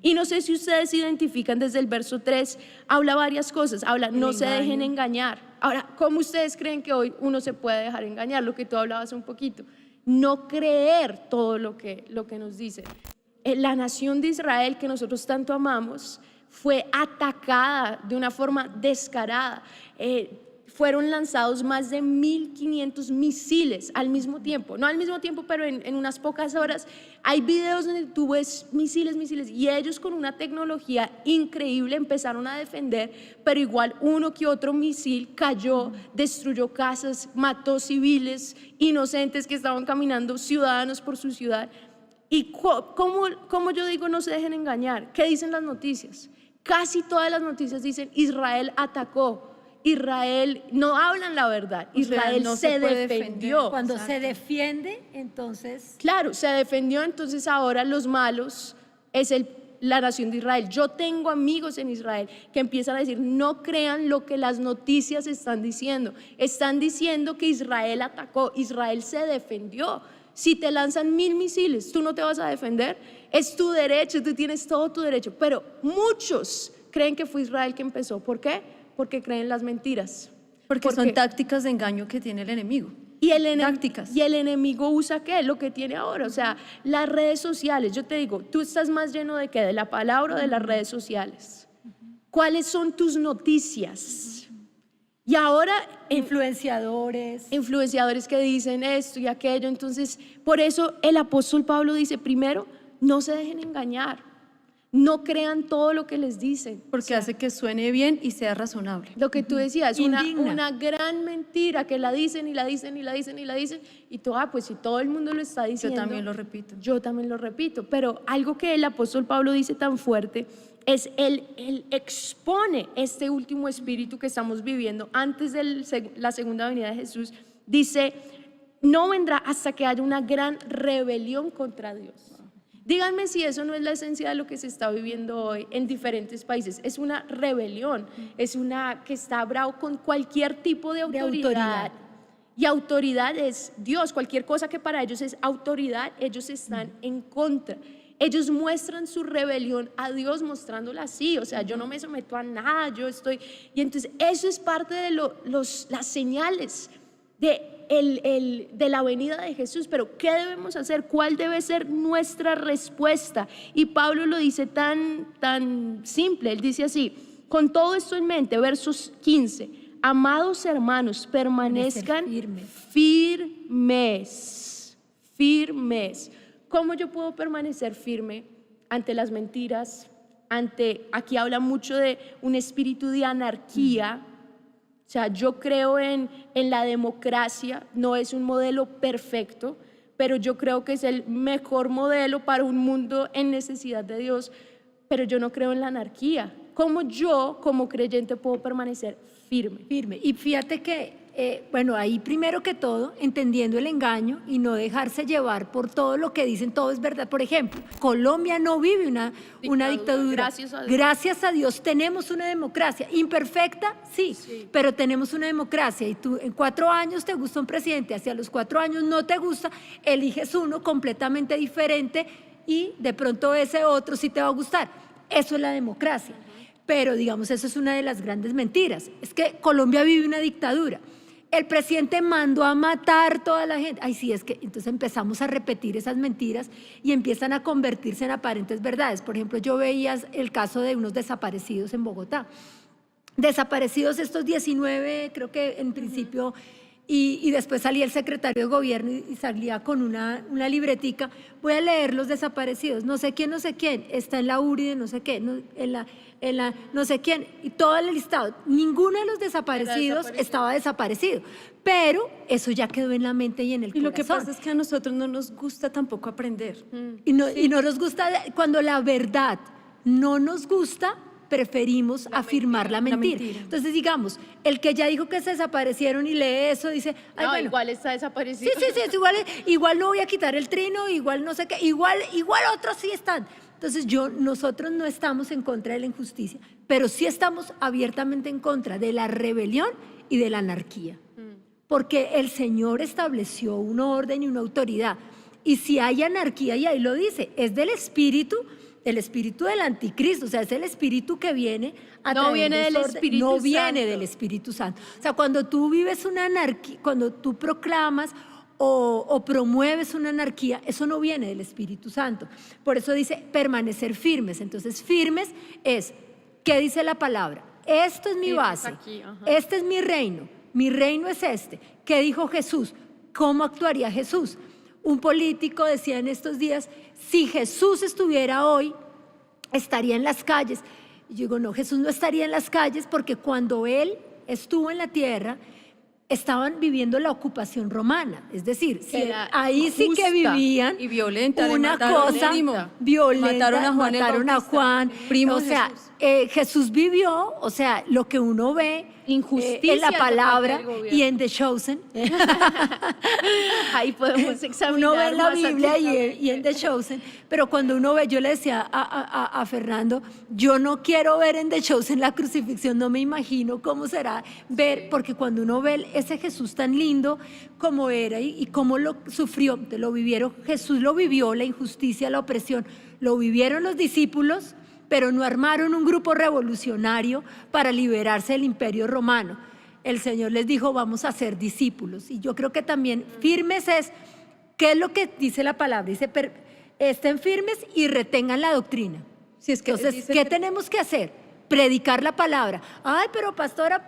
Y no sé si ustedes se identifican desde el verso 3, habla varias cosas, habla no se dejen engañar. Ahora, ¿cómo ustedes creen que hoy uno se puede dejar engañar? Lo que tú hablabas un poquito. No creer todo lo que nos dice. La nación de Israel que nosotros tanto amamos fue atacada de una forma descarada. Fueron lanzados más de 1.500 misiles al mismo tiempo, no al mismo tiempo, pero en unas pocas horas. Hay videos donde tú ves misiles, y ellos con una tecnología increíble empezaron a defender, pero igual uno que otro misil cayó, destruyó casas, mató civiles inocentes que estaban caminando, ciudadanos por su ciudad. Y como yo digo, no se dejen engañar. ¿Qué dicen las noticias? Casi todas las noticias dicen Israel atacó. Israel, no hablan la verdad, Israel no se defendió. Cuando se defiende, entonces... Claro, se defendió, entonces ahora los malos es la nación de Israel. Yo tengo amigos en Israel que empiezan a decir, no crean lo que las noticias están diciendo. Están diciendo que Israel atacó, Israel se defendió. Si te lanzan 1.000 misiles, ¿tú no te vas a defender? Es tu derecho, tú tienes todo tu derecho. Pero muchos creen que fue Israel que empezó. ¿Por qué? Porque creen las mentiras. Porque son tácticas de engaño que tiene el enemigo. Y el enemigo usa ¿qué? Lo que tiene ahora, o sea, las redes sociales. Yo te digo, tú estás más lleno de ¿qué? De la palabra o de las redes sociales. ¿Cuáles son tus noticias? Y ahora influenciadores que dicen esto y aquello. Entonces, por eso el apóstol Pablo dice, primero, no se dejen engañar. No crean todo lo que les dicen. Porque hace que suene bien y sea razonable. Lo que tú decías, una gran mentira que la dicen y la dicen y la dicen y la dicen. Y tú, pues si todo el mundo lo está diciendo. Yo también lo repito. Yo también lo repito. Pero algo que el apóstol Pablo dice tan fuerte es él expone este último espíritu que estamos viviendo antes de la segunda venida de Jesús. Dice, no vendrá hasta que haya una gran rebelión contra Dios. Díganme si eso no es la esencia de lo que se está viviendo hoy en diferentes países. Es una rebelión, es una que está bravo con cualquier tipo de autoridad. Y autoridad es Dios, cualquier cosa que para ellos es autoridad, ellos están en contra. Ellos muestran su rebelión a Dios mostrándola así, o sea, yo no me someto a nada, yo estoy... Y entonces eso es parte de las señales de la venida de Jesús. Pero ¿qué debemos hacer? ¿Cuál debe ser nuestra respuesta? Y Pablo lo dice tan simple, él dice así, con todo esto en mente, versos 15, amados hermanos, permanezcan firmes. ¿Cómo yo puedo permanecer firme ante las mentiras? Aquí habla mucho de un espíritu de anarquía. O sea, yo creo en la democracia, no es un modelo perfecto, pero yo creo que es el mejor modelo para un mundo en necesidad de Dios, pero yo no creo en la anarquía. ¿Cómo yo, como creyente, puedo permanecer firme? Y fíjate que, ahí primero que todo, entendiendo el engaño y no dejarse llevar por todo lo que dicen, todo es verdad. Por ejemplo, Colombia no vive una dictadura. Gracias a Dios tenemos una democracia. Imperfecta, sí, pero tenemos una democracia. Y tú en 4 años te gusta un presidente, hacia los 4 años no te gusta, eliges uno completamente diferente y de pronto ese otro sí te va a gustar. Eso es la democracia. Pero digamos, eso es una de las grandes mentiras. Es que Colombia vive una dictadura. El presidente mandó a matar toda la gente. Ay, sí, es que entonces empezamos a repetir esas mentiras y empiezan a convertirse en aparentes verdades. Por ejemplo, yo veía el caso de unos desaparecidos en Bogotá. Desaparecidos estos 19, creo que en principio, y después salía el secretario de gobierno y salía con una libretica. Voy a leer los desaparecidos. No sé quién, está en la URI de no sé qué, en la no sé quién, y todo el listado. Ninguno de los desaparecidos estaba desaparecido, pero eso ya quedó en la mente y en el corazón. Y lo que pasa es que a nosotros no nos gusta tampoco aprender. Y no nos gusta, cuando la verdad no nos gusta, preferimos afirmar la mentira. Entonces, digamos, el que ya dijo que se desaparecieron y lee eso, dice, ay, no, bueno, igual está desaparecido. Sí, igual no voy a quitar el trino, igual no sé qué, igual otros sí están. Entonces nosotros no estamos en contra de la injusticia, pero sí estamos abiertamente en contra de la rebelión y de la anarquía. Porque el Señor estableció un orden y una autoridad. Y si hay anarquía, y ahí lo dice, es del espíritu el espíritu del anticristo, o sea, es el espíritu que viene a No traer viene del desorden, Espíritu no viene Santo. del Espíritu Santo. O sea, cuando tú vives una anarquía, cuando tú proclamas o promueves una anarquía, eso no viene del Espíritu Santo. Por eso dice permanecer firmes. Entonces, firmes es, ¿qué dice la palabra? Esto es mi Firmes base, aquí, ajá. este es mi reino es este. ¿Qué dijo Jesús? ¿Cómo actuaría Jesús? Un político decía en estos días, si Jesús estuviera hoy, estaría en las calles. Y yo digo, no, Jesús no estaría en las calles porque cuando Él estuvo en la tierra, estaban viviendo la ocupación romana. Es decir, si Era ahí sí que justa vivían y violenta, le una mataron cosa al primo, violenta, mataron a Juan el mataron a Bautista, Juan. primo O de sea, Jesús. Jesús vivió, o sea, lo que uno ve Injusticia en la de parte palabra del gobierno. y en The Chosen. Ahí podemos examinar Uno ve en la más Biblia atentamente. y en The Chosen, pero cuando uno ve, yo le decía a Fernando, yo no quiero ver en The Chosen la crucifixión, no me imagino cómo será ver, porque cuando uno ve ese Jesús tan lindo como era y cómo lo sufrió, lo vivieron, Jesús lo vivió, la injusticia, la opresión, lo vivieron los discípulos, pero no armaron un grupo revolucionario para liberarse del imperio romano. El Señor les dijo, vamos a ser discípulos. Y yo creo que también firmes es, ¿qué es lo que dice la palabra? Dice, estén firmes y retengan la doctrina. Si es que Entonces, dice ¿qué que- tenemos que hacer? Predicar la palabra. Ay, pero pastora,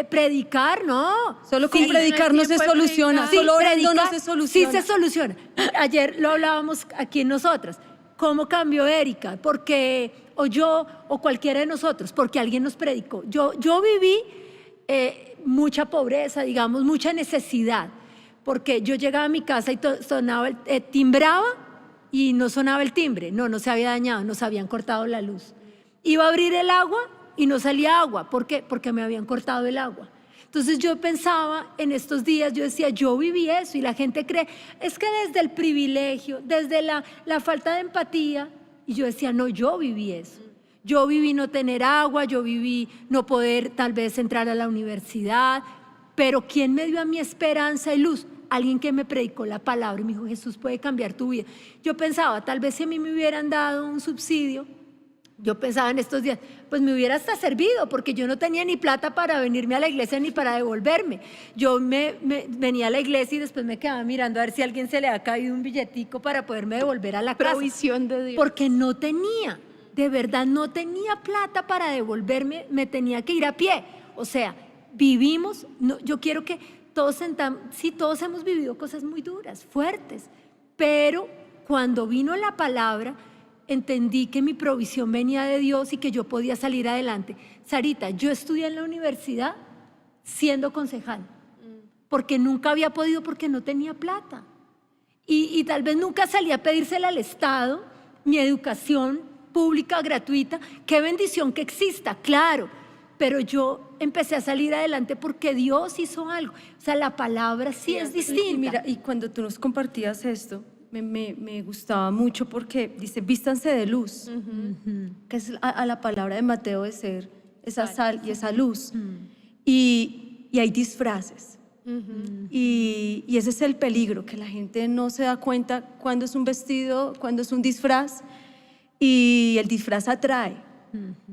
predicar, no. Solo con Sí, predicar no se tiempo de soluciona, predicar. solo orando no predicar, se soluciona. Sí se soluciona. Ayer lo hablábamos aquí en nosotras. ¿Cómo cambió Erika? Porque, o yo, o cualquiera de nosotros, porque alguien nos predicó. Yo viví mucha pobreza, digamos, mucha necesidad, porque yo llegaba a mi casa y sonaba, timbraba y no sonaba el timbre. No se había dañado, nos habían cortado la luz. Iba a abrir el agua y no salía agua. ¿Por qué? Porque me habían cortado el agua. Entonces yo pensaba en estos días, yo decía, yo viví eso y la gente cree, es que desde el privilegio, desde la falta de empatía, y yo decía, no, yo viví eso. Yo viví no tener agua, yo viví no poder tal vez entrar a la universidad, pero ¿quién me dio a mi esperanza y luz? Alguien que me predicó la palabra y me dijo, Jesús puede cambiar tu vida. Yo pensaba, tal vez si a mí me hubieran dado un subsidio, yo pensaba en estos días, pues me hubiera hasta servido, porque yo no tenía ni plata para venirme a la iglesia ni para devolverme. Yo me venía a la iglesia y después me quedaba mirando a ver si a alguien se le ha caído un billetico para poderme devolver a la casa. Provisión de Dios. Porque no tenía, de verdad no tenía plata para devolverme, me tenía que ir a pie. O sea, vivimos, yo quiero que todos sí, todos hemos vivido cosas muy duras, fuertes, pero cuando vino la palabra, entendí que mi provisión venía de Dios y que yo podía salir adelante. Sarita, yo estudié en la universidad siendo concejal, porque nunca había podido, porque no tenía plata. Y tal vez nunca salí a pedírsela al Estado, mi educación pública, gratuita. Qué bendición que exista, claro, pero yo empecé a salir adelante porque Dios hizo algo. O sea, la palabra sí es distinta. Y mira, y cuando tú nos compartías esto, me gustaba mucho porque dice, vístanse de luz, que es a la palabra de Mateo de ser esa sal y esa luz. Y hay disfraces. Y ese es el peligro, que la gente no se da cuenta cuándo es un vestido, cuándo es un disfraz, y el disfraz atrae.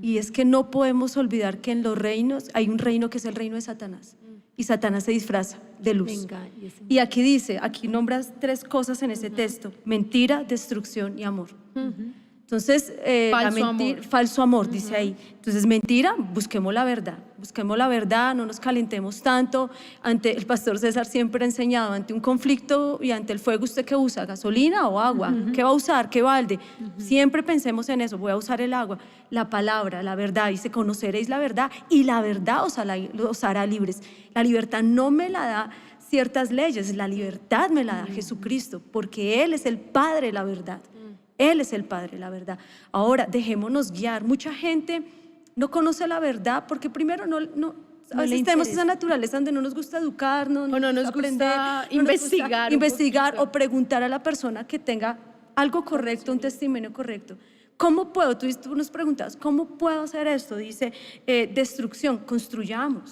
Y es que no podemos olvidar que en los reinos hay un reino que es el reino de Satanás, y Satanás se disfraza de luz. Venga, Y aquí dice, aquí nombras 3 cosas en ese texto: mentira, destrucción y amor. Entonces, falso amor, dice ahí. Entonces, mentira, busquemos la verdad, no nos calentemos tanto. El pastor César siempre ha enseñado, ante un conflicto y ante el fuego, ¿usted qué usa? ¿Gasolina o agua? ¿Qué va a usar? ¿Qué balde? Siempre pensemos en eso, voy a usar el agua. La palabra, la verdad, dice, conoceréis la verdad y la verdad os hará libres. La libertad no me la da ciertas leyes, la libertad me la da Jesucristo, porque Él es el Padre de la verdad. Él es el Padre de la verdad. Ahora, dejémonos guiar. Mucha gente no conoce la verdad porque primero a veces tenemos esa naturaleza donde no nos gusta educarnos, O no nos gusta investigar un poquito. o preguntar a la persona que tenga algo correcto, un testimonio correcto. ¿Cómo puedo? Tú nos preguntas, ¿cómo puedo hacer esto? Dice, destrucción, construyamos.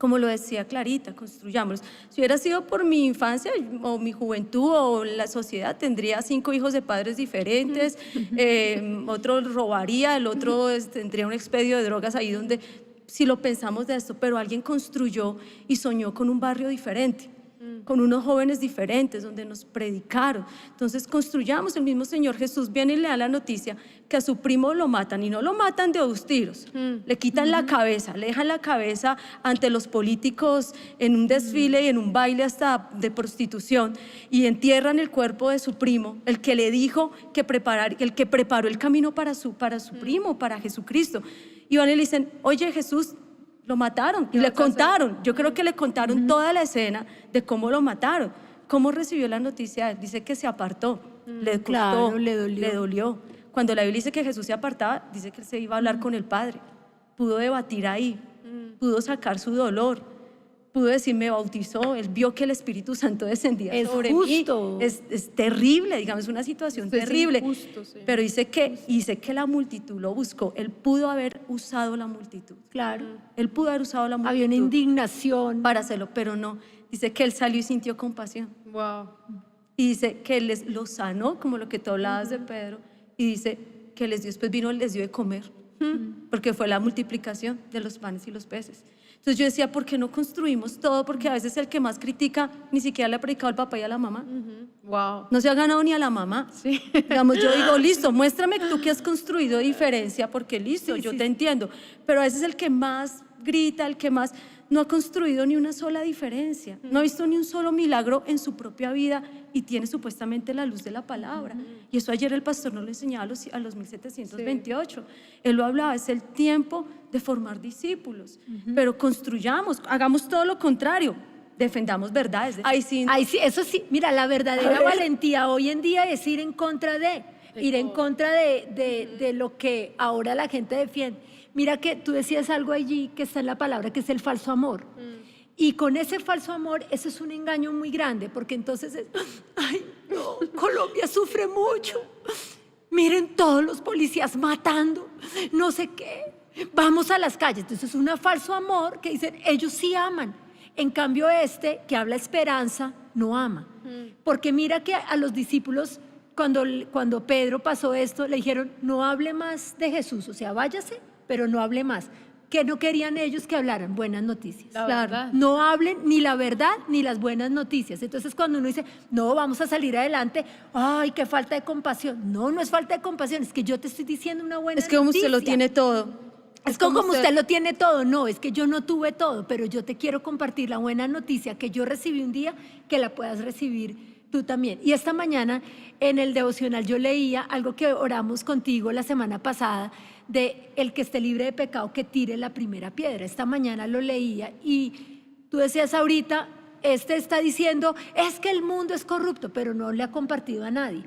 Como lo decía Clarita, construyámoslos. Si hubiera sido por mi infancia o mi juventud o la sociedad, tendría 5 hijos de padres diferentes, otro robaría, el otro tendría un expedio de drogas ahí donde, si lo pensamos de esto, pero alguien construyó y soñó con un barrio diferente, con unos jóvenes diferentes, donde nos predicaron. Entonces construyamos. El mismo Señor Jesús viene y le da la noticia que a su primo lo matan, y no lo matan de 2 tiros, le quitan la cabeza, le dejan la cabeza ante los políticos en un desfile y en un baile hasta de prostitución, y entierran el cuerpo de su primo, el que le dijo que el que preparó el camino para su primo, para Jesucristo. Y van y le dicen: oye, Jesús, lo mataron. Y le contaron, yo creo que le contaron toda la escena de cómo lo mataron. ¿Cómo recibió la noticia? Dice que se apartó, le costó, Claro, le dolió. Cuando la Biblia dice que Jesús se apartaba, dice que él se iba a hablar con el Padre. Pudo debatir ahí, pudo sacar su dolor, pudo decir: me bautizó. Él vio que el Espíritu Santo descendía sobre mí. Es terrible, digamos, es una situación terrible. Injusto, sí. Pero dice que la multitud lo buscó. Él pudo haber usado la multitud. Claro. Él pudo haber usado la multitud. Había una indignación. Para hacerlo, pero no. Dice que él salió y sintió compasión. Wow. Y dice que él los sanó, como lo que tú hablabas de Pedro. Y dice que les dio, después vino y les dio de comer, porque fue la multiplicación de los panes y los peces. Entonces yo decía: ¿por qué no construimos todo? Porque a veces el que más critica ni siquiera le ha predicado al papá y a la mamá. Wow. No se ha ganado ni a la mamá. Sí. Digamos, yo digo: listo, muéstrame tú que has construido diferencia, porque listo, yo te entiendo. Pero a veces el que más grita, el que más no ha construido ni una sola diferencia, no ha visto ni un solo milagro en su propia vida, y tiene supuestamente la luz de la palabra. Y eso ayer el pastor nos lo enseñaba a los 1728. Él lo hablaba: es el tiempo de formar discípulos. Pero construyamos, hagamos todo lo contrario. Defendamos verdades. Ay, sí, eso sí. Mira, la verdadera valentía hoy en día es ir en contra de lo que ahora la gente defiende. Mira que tú decías algo allí que está en la palabra, que es el falso amor. Y con ese falso amor, eso es un engaño muy grande, porque entonces es: ay, no, Colombia sufre mucho. Miren todos los policías matando, no sé qué. Vamos a las calles. Entonces es un falso amor que dicen: ellos sí aman. En cambio que habla esperanza, no ama. Porque mira que a los discípulos, cuando Pedro pasó esto, le dijeron: no hable más de Jesús, o sea, váyase, pero no hable más. Que no querían ellos que hablaran buenas noticias. Claro. No hablen ni la verdad ni las buenas noticias. Entonces cuando uno dice: no, vamos a salir adelante, ay, qué falta de compasión. No, no es falta de compasión, es que yo te estoy diciendo una buena noticia. Es que como usted lo tiene todo. Es como usted lo tiene todo. No, es que yo no tuve todo, pero yo te quiero compartir la buena noticia que yo recibí un día, que la puedas recibir tú también. Y esta mañana en el devocional yo leía algo que oramos contigo la semana pasada, de el que esté libre de pecado que tire la primera piedra. Esta mañana lo leía y tú decías ahorita: está diciendo, es que el mundo es corrupto, pero no le ha compartido a nadie.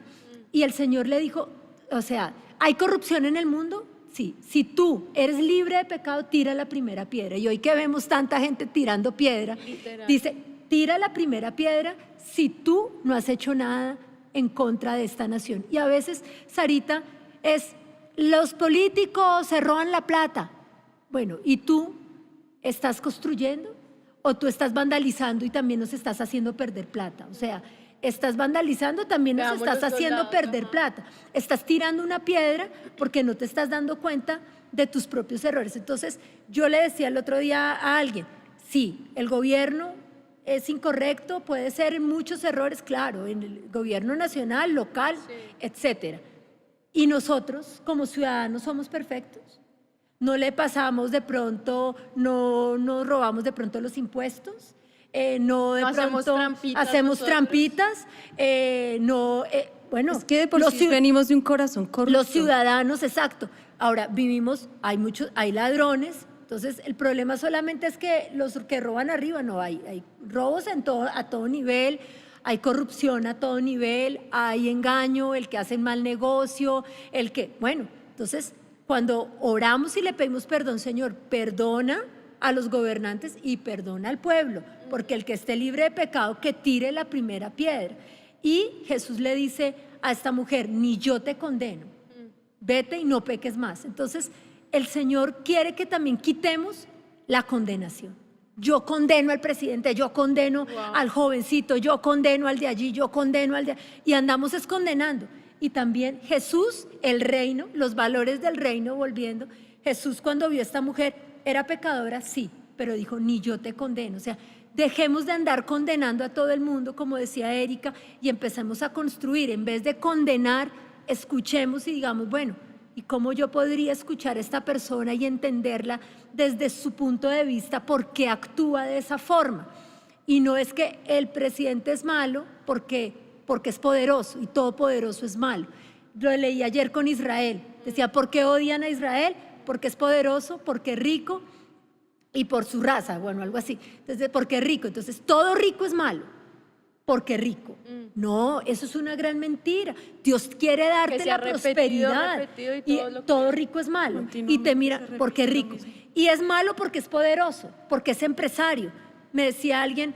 Y el Señor le dijo, o sea, ¿hay corrupción en el mundo? Sí. Si tú eres libre de pecado, tira la primera piedra. Y hoy que vemos tanta gente tirando piedra, Literal. dice: tira la primera piedra si tú no has hecho nada en contra de esta nación. Y a veces, Sarita, los políticos se roban la plata. Bueno, ¿y tú estás construyendo o tú estás vandalizando y también nos estás haciendo perder plata? O sea, estás vandalizando, también nos Veamos estás los haciendo soldados, perder ajá. plata. Estás tirando una piedra porque no te estás dando cuenta de tus propios errores. Entonces, yo le decía el otro día a alguien: sí, el gobierno es incorrecto, puede ser en muchos errores, claro, en el gobierno nacional, local, etcétera. Y nosotros, como ciudadanos, somos perfectos. No le pasamos de pronto, no nos robamos de pronto los impuestos, no de hacemos pronto trampitas hacemos nosotros. trampitas, bueno, Es que de por sí venimos de un corazón corrupto. los ciudadanos, exacto. Ahora vivimos, hay ladrones, entonces el problema solamente es que los que roban arriba, no, hay robos a todo nivel. Hay corrupción a todo nivel, hay engaño, el que hace mal negocio, bueno, entonces cuando oramos y le pedimos perdón: Señor, perdona a los gobernantes y perdona al pueblo, porque el que esté libre de pecado que tire la primera piedra. Y Jesús le dice a esta mujer: ni yo te condeno, vete y no peques más. Entonces el Señor quiere que también quitemos la condenación. Yo condeno al presidente, yo condeno al jovencito, yo condeno al de allí, yo condeno al de... Y andamos es condenando. Y también Jesús, el reino, los valores del reino, volviendo. Jesús cuando vio a esta mujer, ¿era pecadora? Sí, pero dijo, ni yo te condeno. O sea, dejemos de andar condenando a todo el mundo, como decía Erika, y empecemos a construir. En vez de condenar, escuchemos y digamos, bueno, ¿y cómo yo podría escuchar a esta persona y entenderla desde su punto de vista, por qué actúa de esa forma? Y no es que el presidente es malo porque es poderoso, y todo poderoso es malo. Lo leí ayer con Israel. Decía, ¿por qué odian a Israel? Porque es poderoso, porque es rico y por su raza, bueno, algo así. Entonces, porque es rico. Entonces, todo rico es malo, porque es rico. No, eso es una gran mentira. Dios quiere darte la prosperidad. Y todo rico es malo. Y te mira porque es rico. Y es malo porque es poderoso, porque es empresario. Me decía alguien,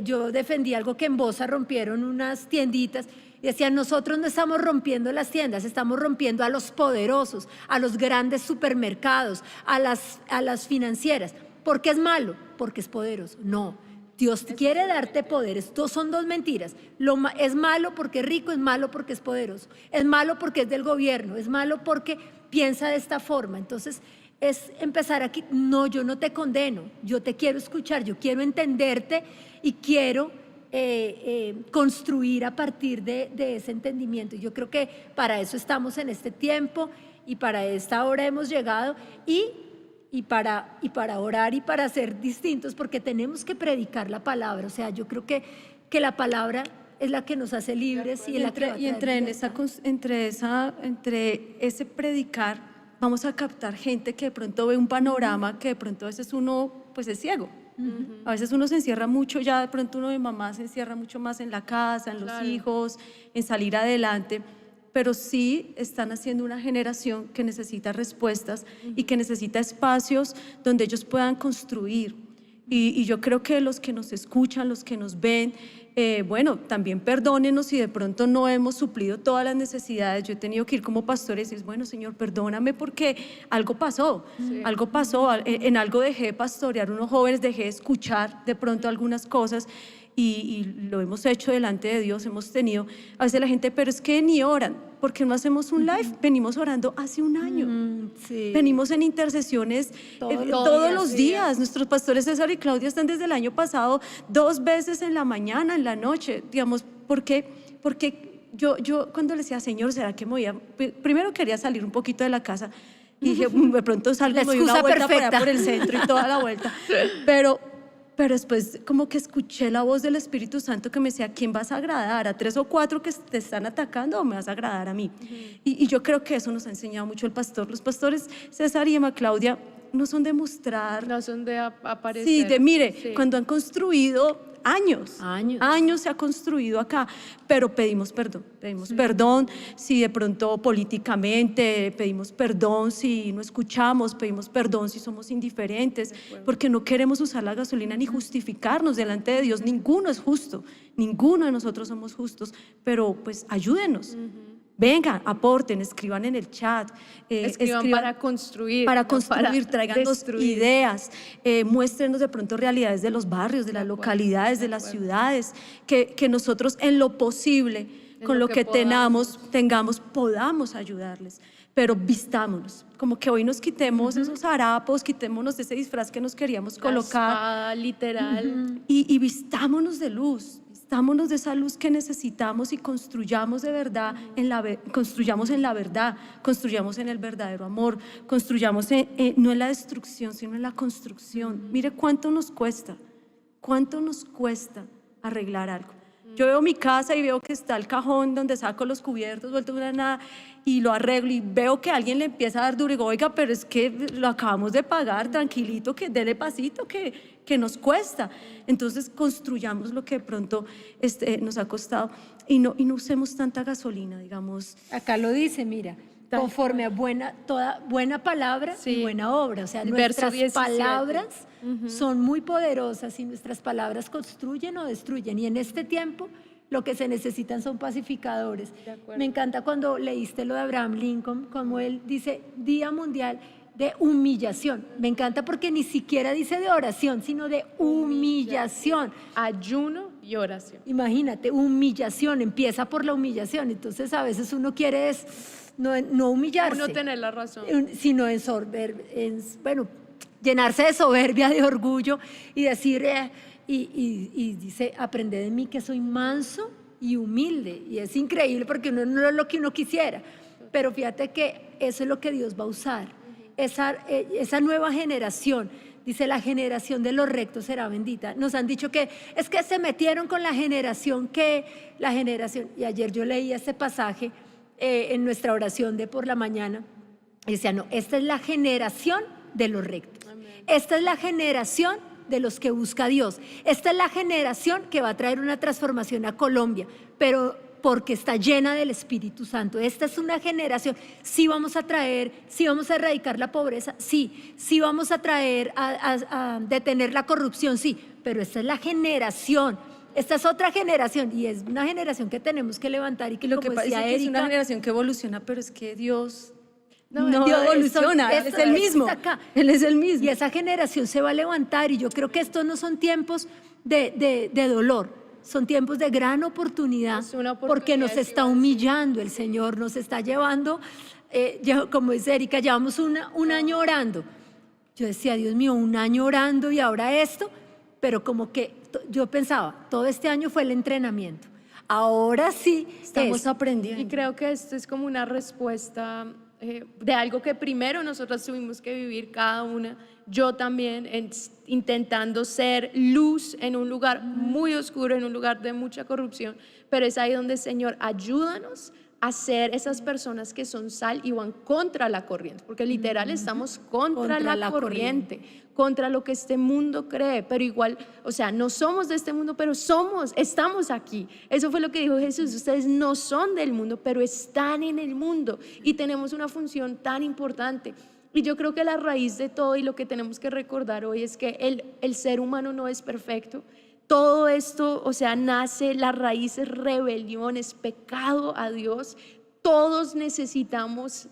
yo defendí algo que en Bosa rompieron unas tienditas y decían, nosotros no estamos rompiendo las tiendas, estamos rompiendo a los poderosos, a los grandes supermercados, a las financieras. ¿Por qué es malo? Porque es poderoso. No, Dios quiere darte poder. Estos son dos mentiras. Es malo porque es rico, es malo porque es poderoso. Es malo porque es del gobierno, es malo porque piensa de esta forma. Entonces, es empezar aquí, no, yo no te condeno, yo te quiero escuchar, yo quiero entenderte y quiero construir a partir de ese entendimiento. Yo creo que para eso estamos en este tiempo y para esta hora hemos llegado y para orar y para ser distintos, porque tenemos que predicar la palabra. O sea, yo creo que la palabra es la que nos hace libres y entre ese predicar vamos a captar gente que de pronto ve un panorama que de pronto a veces uno pues es ciego. A veces uno se encierra mucho, ya de pronto uno de mamá se encierra mucho más en la casa, en los hijos, en salir adelante, pero sí están haciendo una generación que necesita respuestas y que necesita espacios donde ellos puedan construir. Y yo creo que los que nos escuchan, los que nos ven, bueno, también perdónenos si de pronto no hemos suplido todas las necesidades. Yo he tenido que ir como pastor y decir, bueno, Señor, perdóname porque algo pasó, algo pasó, en algo dejé de pastorear unos jóvenes, dejé de escuchar de pronto algunas cosas y lo hemos hecho delante de Dios. Hemos tenido, a veces la gente, pero es que ni oran, ¿por qué no hacemos un live? Venimos orando hace un año, venimos en intercesiones todos los días. Nuestros pastores César y Claudia están desde el año pasado 2 veces en la mañana, en la noche, digamos, porque yo cuando le decía, Señor, ¿será que me voy a...? Primero quería salir un poquito de la casa y dije, de pronto salgo y me doy una vuelta por allá por el centro y toda la vuelta, pero después como que escuché la voz del Espíritu Santo que me decía, ¿quién vas a agradar? ¿A 3 o 4 que te están atacando o me vas a agradar a mí? Y yo creo que eso nos ha enseñado mucho el pastor. Los pastores César y Emma Claudia no son de mostrar, no son de aparecer. Sí, cuando han construido años se ha construido acá, pero pedimos perdón si de pronto políticamente, pedimos perdón si no escuchamos, pedimos perdón si somos indiferentes, porque no queremos usar la gasolina ni justificarnos delante de Dios. Ninguno es justo, ninguno de nosotros somos justos, pero pues ayúdenos. Vengan, aporten, escriban en el chat. Escriban para construir. Tráiganos ideas, muéstrenos de pronto realidades de los barrios, de las localidades, de las ciudades, que nosotros en lo posible, con lo que tengamos, podamos ayudarles. Pero vistámonos, como que hoy nos quitemos esos harapos, quitémonos de ese disfraz que nos queríamos colocar. Espada, literal. Y vistámonos de luz. Vistámonos de esa luz que necesitamos y construyamos de verdad, construyamos en la verdad, construyamos en el verdadero amor, construyamos no en la destrucción, sino en la construcción. Mire cuánto nos cuesta arreglar algo. Yo veo mi casa y veo que está el cajón donde saco los cubiertos, vuelto una nada, y lo arreglo y veo que alguien le empieza a dar duro y digo, oiga, pero es que lo acabamos de pagar, tranquilito, que dele pasito, que nos cuesta. Entonces construyamos lo que de pronto nos ha costado y no usemos tanta gasolina, digamos. Acá lo dice, mira, conforme a toda buena palabra y buena obra. O sea, nuestras palabras son muy poderosas y nuestras palabras construyen o destruyen. Y en este tiempo lo que se necesitan son pacificadores. Me encanta cuando leíste lo de Abraham Lincoln, como él dice, Día Mundial, de humillación. Me encanta porque ni siquiera dice de oración, sino de humillación. Ayuno y oración. Imagínate, humillación, empieza por la humillación. Entonces a veces uno quiere no humillarse, No tener la razón. sino llenarse de soberbia, de orgullo y decir, y dice, aprende de mí que soy manso y humilde. Y es increíble porque uno no es lo que uno quisiera, pero fíjate que eso es lo que Dios va a usar. Esa nueva generación, dice, la generación de los rectos será bendita. Nos han dicho que es que se metieron con la generación y ayer yo leí este pasaje en nuestra oración de por la mañana y decía, no, esta es la generación de los rectos. Amén. Esta es la generación de los que busca a Dios. Esta es la generación que va a traer una transformación a Colombia, pero porque está llena del Espíritu Santo. Esta es una generación, sí vamos a traer, sí vamos a erradicar la pobreza, sí vamos a traer, a detener la corrupción, sí, pero esta es la generación, esta es otra generación y es una generación que tenemos que levantar y que, lo como que pasa decía es que Erika, es una generación que evoluciona, pero es que Dios no Dios, evoluciona, Él es el mismo, Él es el mismo. Y esa generación se va a levantar y yo creo que estos no son tiempos de dolor. Son tiempos de gran oportunidad, porque nos está humillando el Señor, nos está llevando, como dice Erika, llevamos un año orando. Yo decía, Dios mío, un año orando y ahora esto, pero como que yo pensaba, todo este año fue el entrenamiento. Ahora sí estamos aprendiendo. Y creo que esto es como una respuesta de algo que primero nosotros tuvimos que vivir cada una. Yo también intentando ser luz en un lugar muy oscuro, en un lugar de mucha corrupción, pero es ahí donde, Señor, ayúdanos a ser esas personas que son sal y van contra la corriente, porque literal estamos contra la corriente, contra lo que este mundo cree, pero igual, o sea, no somos de este mundo, pero estamos aquí. Eso fue lo que dijo Jesús, ustedes no son del mundo, pero están en el mundo y tenemos una función tan importante. Y yo creo que la raíz de todo y lo que tenemos que recordar hoy es que el ser humano no es perfecto. Todo esto, o sea, nace, la raíz es rebelión, es pecado a Dios. Todos necesitamos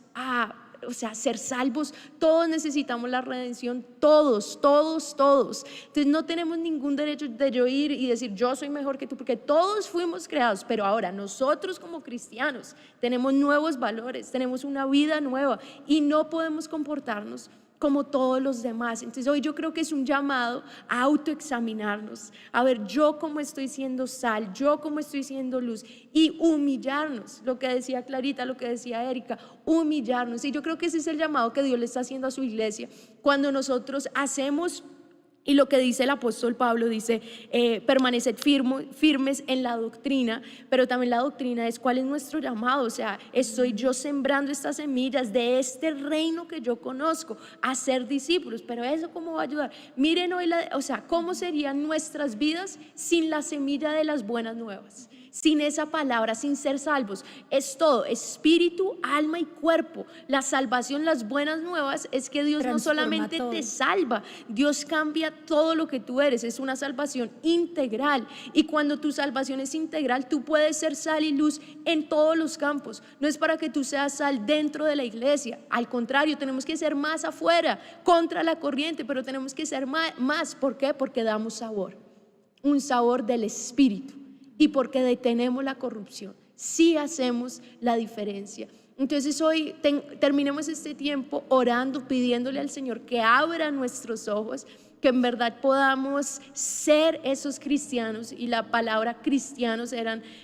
ser salvos, todos necesitamos la redención, todos. Entonces no tenemos ningún derecho de yo ir y decir yo soy mejor que tú, porque todos fuimos creados, pero ahora nosotros como cristianos tenemos nuevos valores, tenemos una vida nueva y no podemos comportarnos como todos los demás. Entonces hoy yo creo que es un llamado a autoexaminarnos, a ver yo cómo estoy siendo sal, yo cómo estoy siendo luz y humillarnos, lo que decía Clarita, lo que decía Erika, humillarnos. Y yo creo que ese es el llamado que Dios le está haciendo a su iglesia. Cuando nosotros hacemos, y lo que dice el apóstol Pablo, dice permaneced firmes en la doctrina, pero también la doctrina es cuál es nuestro llamado. O sea, estoy yo sembrando estas semillas de este reino que yo conozco, a ser discípulos, pero eso cómo va a ayudar. Miren hoy, cómo serían nuestras vidas sin la semilla de las buenas nuevas, sin esa palabra, sin ser salvos. Es todo, espíritu, alma y cuerpo. La salvación, las buenas nuevas es que Dios no solamente te salva, Dios cambia todo lo que tú eres. Es una salvación integral, y cuando tu salvación es integral, tú puedes ser sal y luz en todos los campos. No es para que tú seas sal dentro de la iglesia, al contrario, tenemos que ser más afuera, contra la corriente, pero tenemos que ser más. ¿Por qué? Porque damos sabor, un sabor del espíritu, y porque detenemos la corrupción, sí hacemos la diferencia. Entonces hoy terminemos este tiempo orando, pidiéndole al Señor que abra nuestros ojos, que en verdad podamos ser esos cristianos. Y la palabra cristianos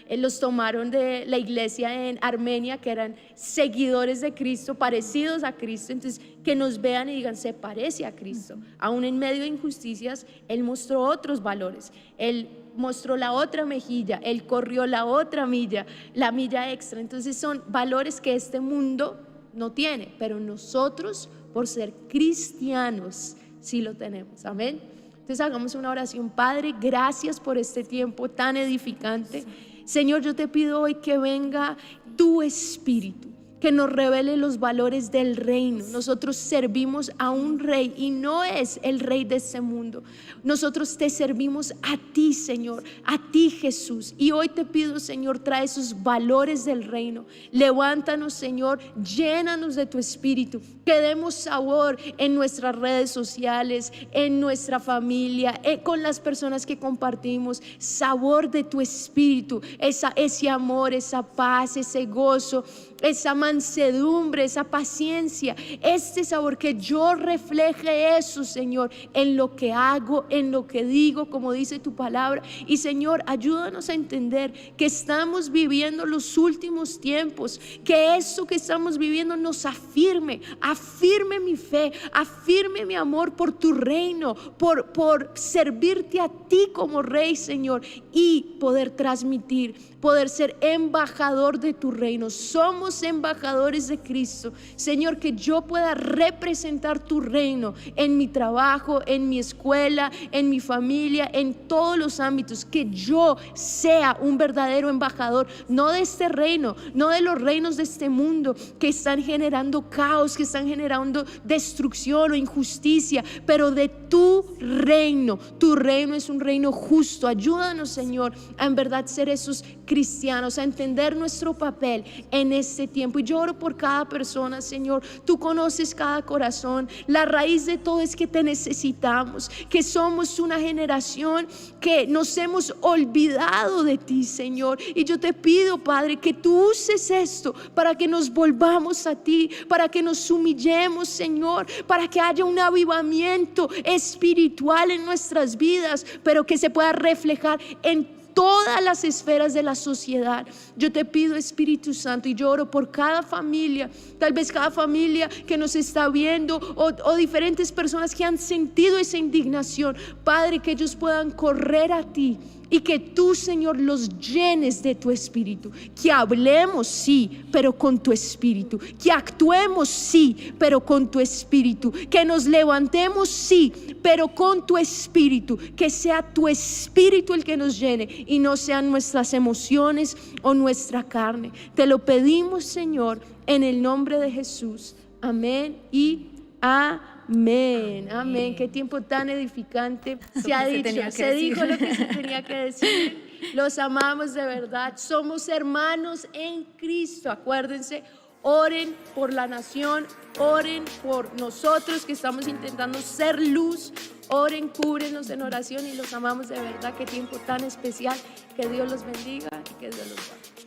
los tomaron de la iglesia en Armenia, que eran seguidores de Cristo, parecidos a Cristo. Entonces que nos vean y digan, se parece a Cristo. Aún en medio de injusticias, Él mostró otros valores, Él mostró la otra mejilla, Él corrió la otra milla, la milla extra. Entonces son valores que este mundo no tiene, pero nosotros, por ser cristianos, sí lo tenemos. Amén. Entonces hagamos una oración. Padre, gracias por este tiempo tan edificante. Señor, yo te pido hoy que venga tu espíritu, que nos revele los valores del reino. Nosotros servimos a un rey y no es el rey de este mundo. Nosotros te servimos a ti, Señor, a ti, Jesús. Y hoy te pido, Señor, trae esos valores del reino. Levántanos, Señor, llénanos de tu espíritu, que demos sabor en nuestras redes sociales, en nuestra familia, con las personas que compartimos, sabor de tu espíritu, ese amor, esa paz, ese gozo, esa mansedumbre, esa paciencia, este sabor, que yo refleje eso, Señor, en lo que hago, en lo que digo, como dice tu palabra. Y Señor, ayúdanos a entender que estamos viviendo los últimos tiempos, que eso que estamos viviendo nos afirme mi fe, afirme mi amor por tu reino, por servirte a ti como rey, Señor, y poder transmitir, poder ser embajador de tu reino. Somos embajadores de Cristo, Señor, que yo pueda representar tu reino en mi trabajo, en mi escuela, en mi familia, en todos los ámbitos, que yo sea un verdadero embajador, no de este reino, no de los reinos de este mundo que están generando caos, que están generando destrucción o injusticia, pero de tu reino. Tu reino es un reino justo. Ayúdanos, Señor, a en verdad ser esos cristianos, a entender nuestro papel en este tiempo. Y yo oro por cada persona, Señor. Tú conoces cada corazón. La raíz de todo es que te necesitamos, que somos una generación que nos hemos olvidado de ti, Señor. Y yo te pido, Padre, que tú uses esto para que nos volvamos a ti, para que nos humillemos, Señor, para que haya un avivamiento espiritual en nuestras vidas, pero que se pueda reflejar en todas las esferas de la sociedad. Yo te pido, Espíritu Santo, y yo oro por cada familia, tal vez cada familia que nos está viendo, o diferentes personas que han sentido esa indignación, Padre, que ellos puedan correr a ti y que tú, Señor, los llenes de tu espíritu. Que hablemos, sí, pero con tu espíritu. Que actuemos, sí, pero con tu espíritu. Que nos levantemos, sí, pero con tu espíritu. Que sea tu espíritu el que nos llene y no sean nuestras emociones o nuestra carne. Te lo pedimos, Señor, en el nombre de Jesús. Amén y amén. Amén. Qué tiempo tan edificante. Se ha dicho, se dijo lo que se tenía que decir. Los amamos de verdad. Somos hermanos en Cristo. Acuérdense, oren por la nación, oren por nosotros que estamos intentando ser luz. Oren, cúbrenos en oración y los amamos de verdad. Qué tiempo tan especial. Que Dios los bendiga y que Dios los guarde.